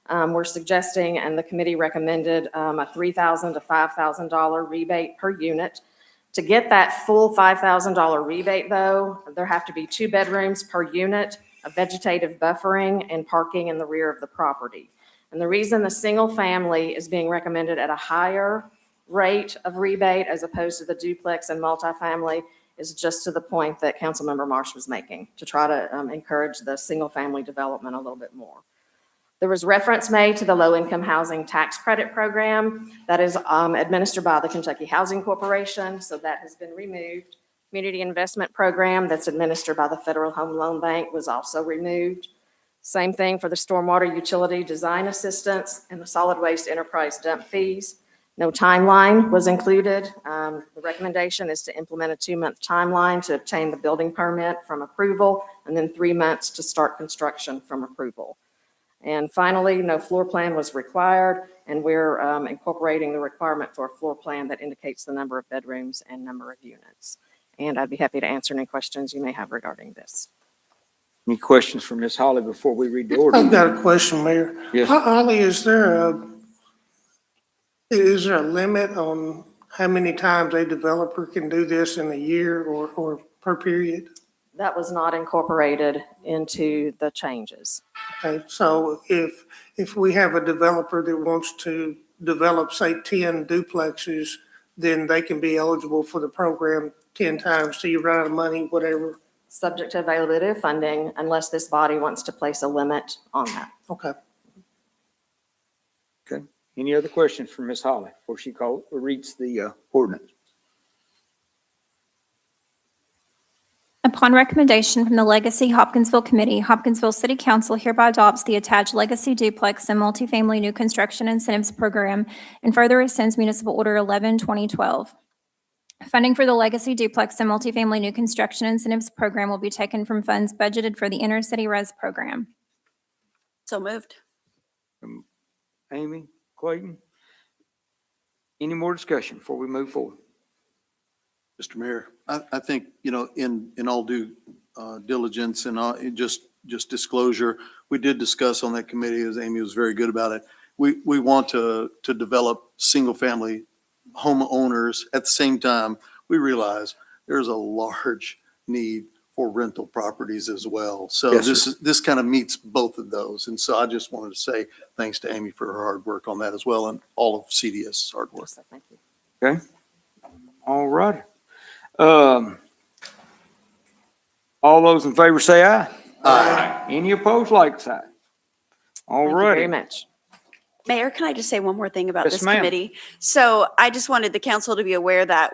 We're suggesting, and the committee recommended, a $3,000 to $5,000 rebate per unit. To get that full $5,000 rebate, though, there have to be 2 bedrooms per unit, a vegetative buffering, and parking in the rear of the property. And the reason the single family is being recommended at a higher rate of rebate as opposed to the duplex and multifamily is just to the point that Councilmember Marsh was making, to try to encourage the single family development a little bit more. There was reference made to the low-income housing tax credit program that is administered by the Kentucky Housing Corporation, so that has been removed. Community investment program that's administered by the Federal Home Loan Bank was also removed. Same thing for the stormwater utility design assistance and the solid waste enterprise dump fees. No timeline was included. The recommendation is to implement a 2-month timeline to obtain the building permit from approval, and then 3 months to start construction from approval. And finally, no floor plan was required, and we're incorporating the requirement for a floor plan that indicates the number of bedrooms and number of units. And I'd be happy to answer any questions you may have regarding this. Any questions for Ms. Holly before we read the order? I've got a question, Mayor. Yes. Holly, is there a limit on how many times a developer can do this in a year or per period? That was not incorporated into the changes. Okay, so if we have a developer that wants to develop, say, 10 duplexes, then they can be eligible for the program 10 times till you run out of money, whatever? Subject to availability of funding, unless this body wants to place a limit on that. Okay. Okay. Any other questions for Ms. Holly before she reads the ordinance? Upon recommendation from the Legacy Hopkinsville Committee, Hopkinsville City Council hereby adopts the attached Legacy Duplex and Multifamily New Construction Incentives Program and further rescinds Municipal Order 11-2012. Funding for the Legacy Duplex and Multifamily New Construction Incentives Program will be taken from funds budgeted for the Inner City Res Program. So moved. Amy, Clayton? Any more discussion before we move forward? Mr. Mayor, I think, in all due diligence and just disclosure, we did discuss on that committee, as Amy was very good about it. We want to develop single-family homeowners. At the same time, we realize there's a large need for rental properties as well. So Yes, this kind of meets both of those. And so I just wanted to say thanks to Amy for her hard work on that as well, and all of CDS hard work. Thank you. Okay. All right. All those in favor say aye. Aye. Any opposed, like sign. All Thank you very righty. much. Mayor, can I just say one more thing about Yes, this ma'am. committee? So I just wanted the council to be aware that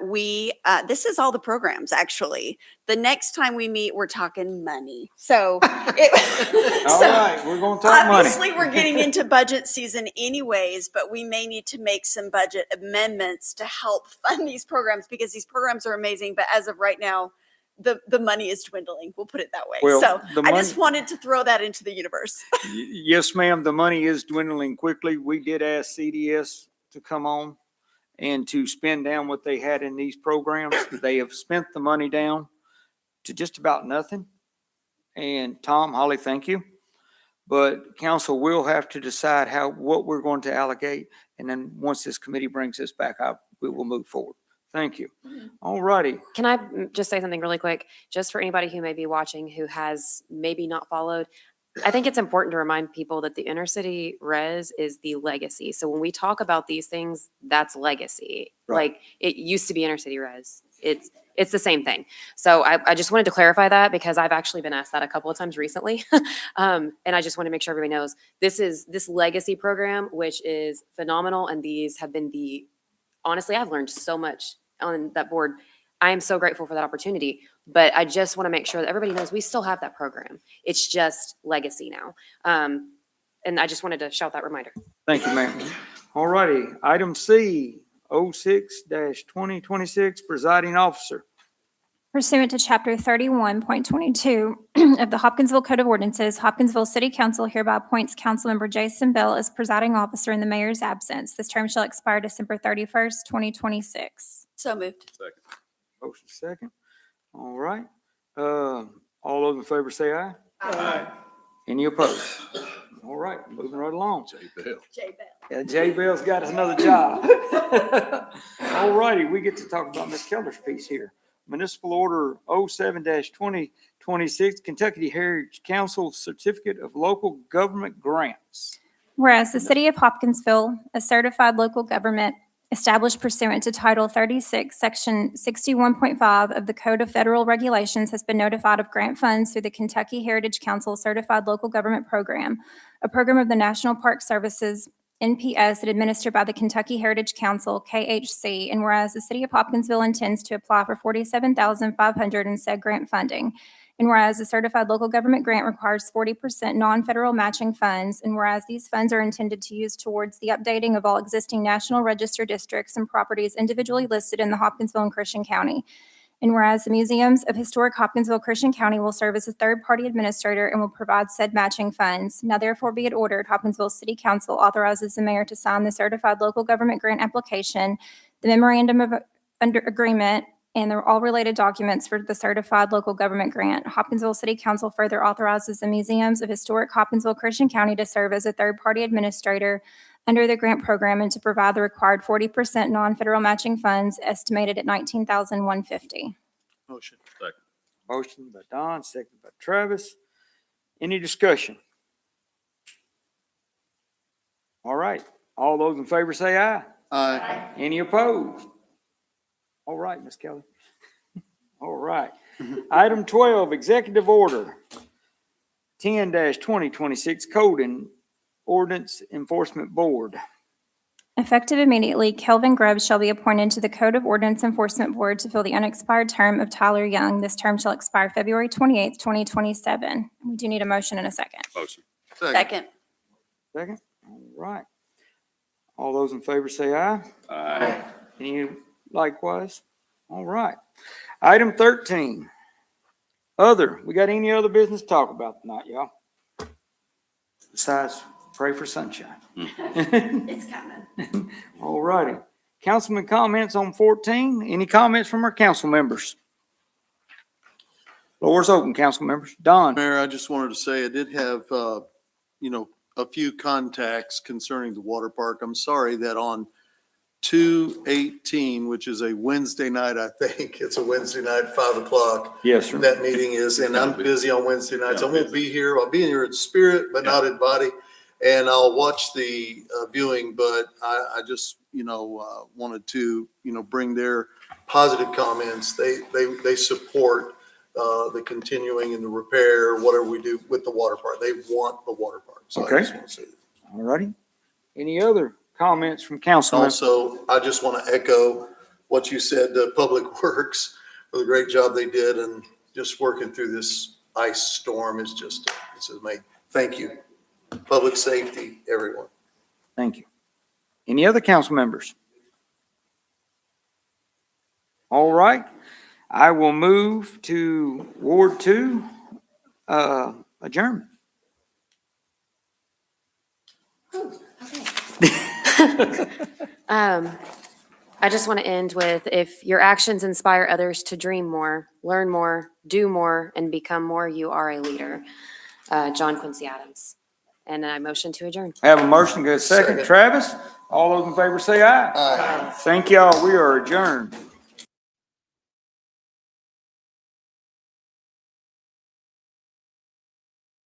this is all the programs, actually. The next time we meet, we're talking money. So All right, we're going to talk money. obviously, we're getting into budget season anyways, but we may need to make some budget amendments to help fund these programs because these programs are amazing. But as of right now, the money is dwindling. We'll put it that way. Well, So the I just money- wanted to throw that into the universe. Yes, ma'am, the money is dwindling quickly. We did ask CDS to come on and to spend down what they had in these programs. They have spent the money down to just about nothing. And Tom, Holly, thank you. But council will have to decide what we're going to allocate. And then once this committee brings this back up, we will move forward. Thank you. All righty. Can I just say something really quick? Just for anybody who may be watching who has maybe not followed, I think it's important to remind people that the inner city res is the legacy. So when we talk about these things, that's legacy. Right. Like it used to be inner city res. It's the same thing. So I just wanted to clarify that because I've actually been asked that a couple of times recently. And I just want to make sure everybody knows this legacy program, which is phenomenal. And these have been honestly, I've learned so much on that board. I am so grateful for that opportunity, but I just want to make sure that everybody knows we still have that program. It's just legacy now. And I just wanted to shout that reminder. Thank you, ma'am. All righty. Item C, 06-2026, Presiding Officer. Pursuant to Chapter 31.22 of the Hopkinsville Code of Ordinances, Hopkinsville City Council hereby appoints Councilmember Jason Bell as presiding officer in the mayor's absence. This term shall expire December 31st, 2026. So moved. Second. Motion second. All right. All those in favor say aye. Aye. Any opposed? All right, moving right along. Jay Bell. Yeah, Jay Bell's got us another job. All righty, we get to talk about Ms. Keller's piece here. Municipal Order 07-2026, Kentucky Heritage Council Certificate of Local Government Grants. Whereas the City of Hopkinsville, a certified local government established pursuant to Title 36, Section 61.5 of the Code of Federal Regulations, has been notified of grant funds through the Kentucky Heritage Council Certified Local Government Program, a program of the National Park Services, NPS, and administered by the Kentucky Heritage Council, KHC. And whereas the City of Hopkinsville intends to apply for $47,500 in said grant funding. And whereas the certified local government grant requires 40% non-federal matching funds, and whereas these funds are intended to use towards the updating of all existing National Register districts and properties individually listed in the Hopkinsville and Christian County. And whereas the Museums of Historic Hopkinsville, Christian County will serve as a third-party administrator and will provide said matching funds. Now therefore be it ordered, Hopkinsville City Council authorizes the mayor to sign the certified local government grant application, the memorandum of agreement, and they're all related documents for the certified local government grant. Hopkinsville City Council further authorizes the Museums of Historic Hopkinsville, Christian County to serve as a third-party administrator under the grant program and to provide the required 40% non-federal matching funds estimated at $19,150. Motion. Second. Motion by Don, second by Travis. Any discussion? All right, all those in favor say aye. Aye. Any opposed? All right, Ms. Kelly. All right. Item 12, Executive Order 10-2026, Code and Ordinance Enforcement Board. Effective immediately, Kelvin Grubbs shall be appointed to the Code of Ordinance Enforcement Board to fill the unexpired term of Tyler Young. This term shall expire February 28th, 2027. We do need a motion in a second. Motion. Second. Second? All right. All those in favor say aye. Aye. Any likewise? All right. Item 13, other. We got any other business to talk about tonight, y'all? Besides, pray for sunshine. It's coming. All righty. Councilman comments on 14. Any comments from our council members? Floor is open, council members. Don. Mayor, I just wanted to say I did have, a few contacts concerning the water park. I'm sorry that on 2/18, which is a Wednesday night, I think. It's a Wednesday night, 5 o'clock. Yes, sir. That meeting is, and I'm busy on Wednesday nights. I won't be here. I'll be here in spirit, but not in body. And I'll watch the viewing, but I just, wanted to, bring their positive comments. They support the continuing and the repair, whatever we do with the water park. They want the water park. So Okay. I just want to say that. All righty. Any other comments from council members? Also, I just want to echo what you said to Public Works for the great job they did and just working through this ice storm is just, it's amazing. Thank you. Public safety, everyone. Thank you. Any other council members? All right. I will move to Ward 2, adjournment. I just want to end with, if your actions inspire others to dream more, learn more, do more, and become more, you are a leader. John Quincy Adams. And I motion to adjourn. I have a motion, good second. Second. Travis, all those in favor say aye. Aye. Thank y'all. We are adjourned.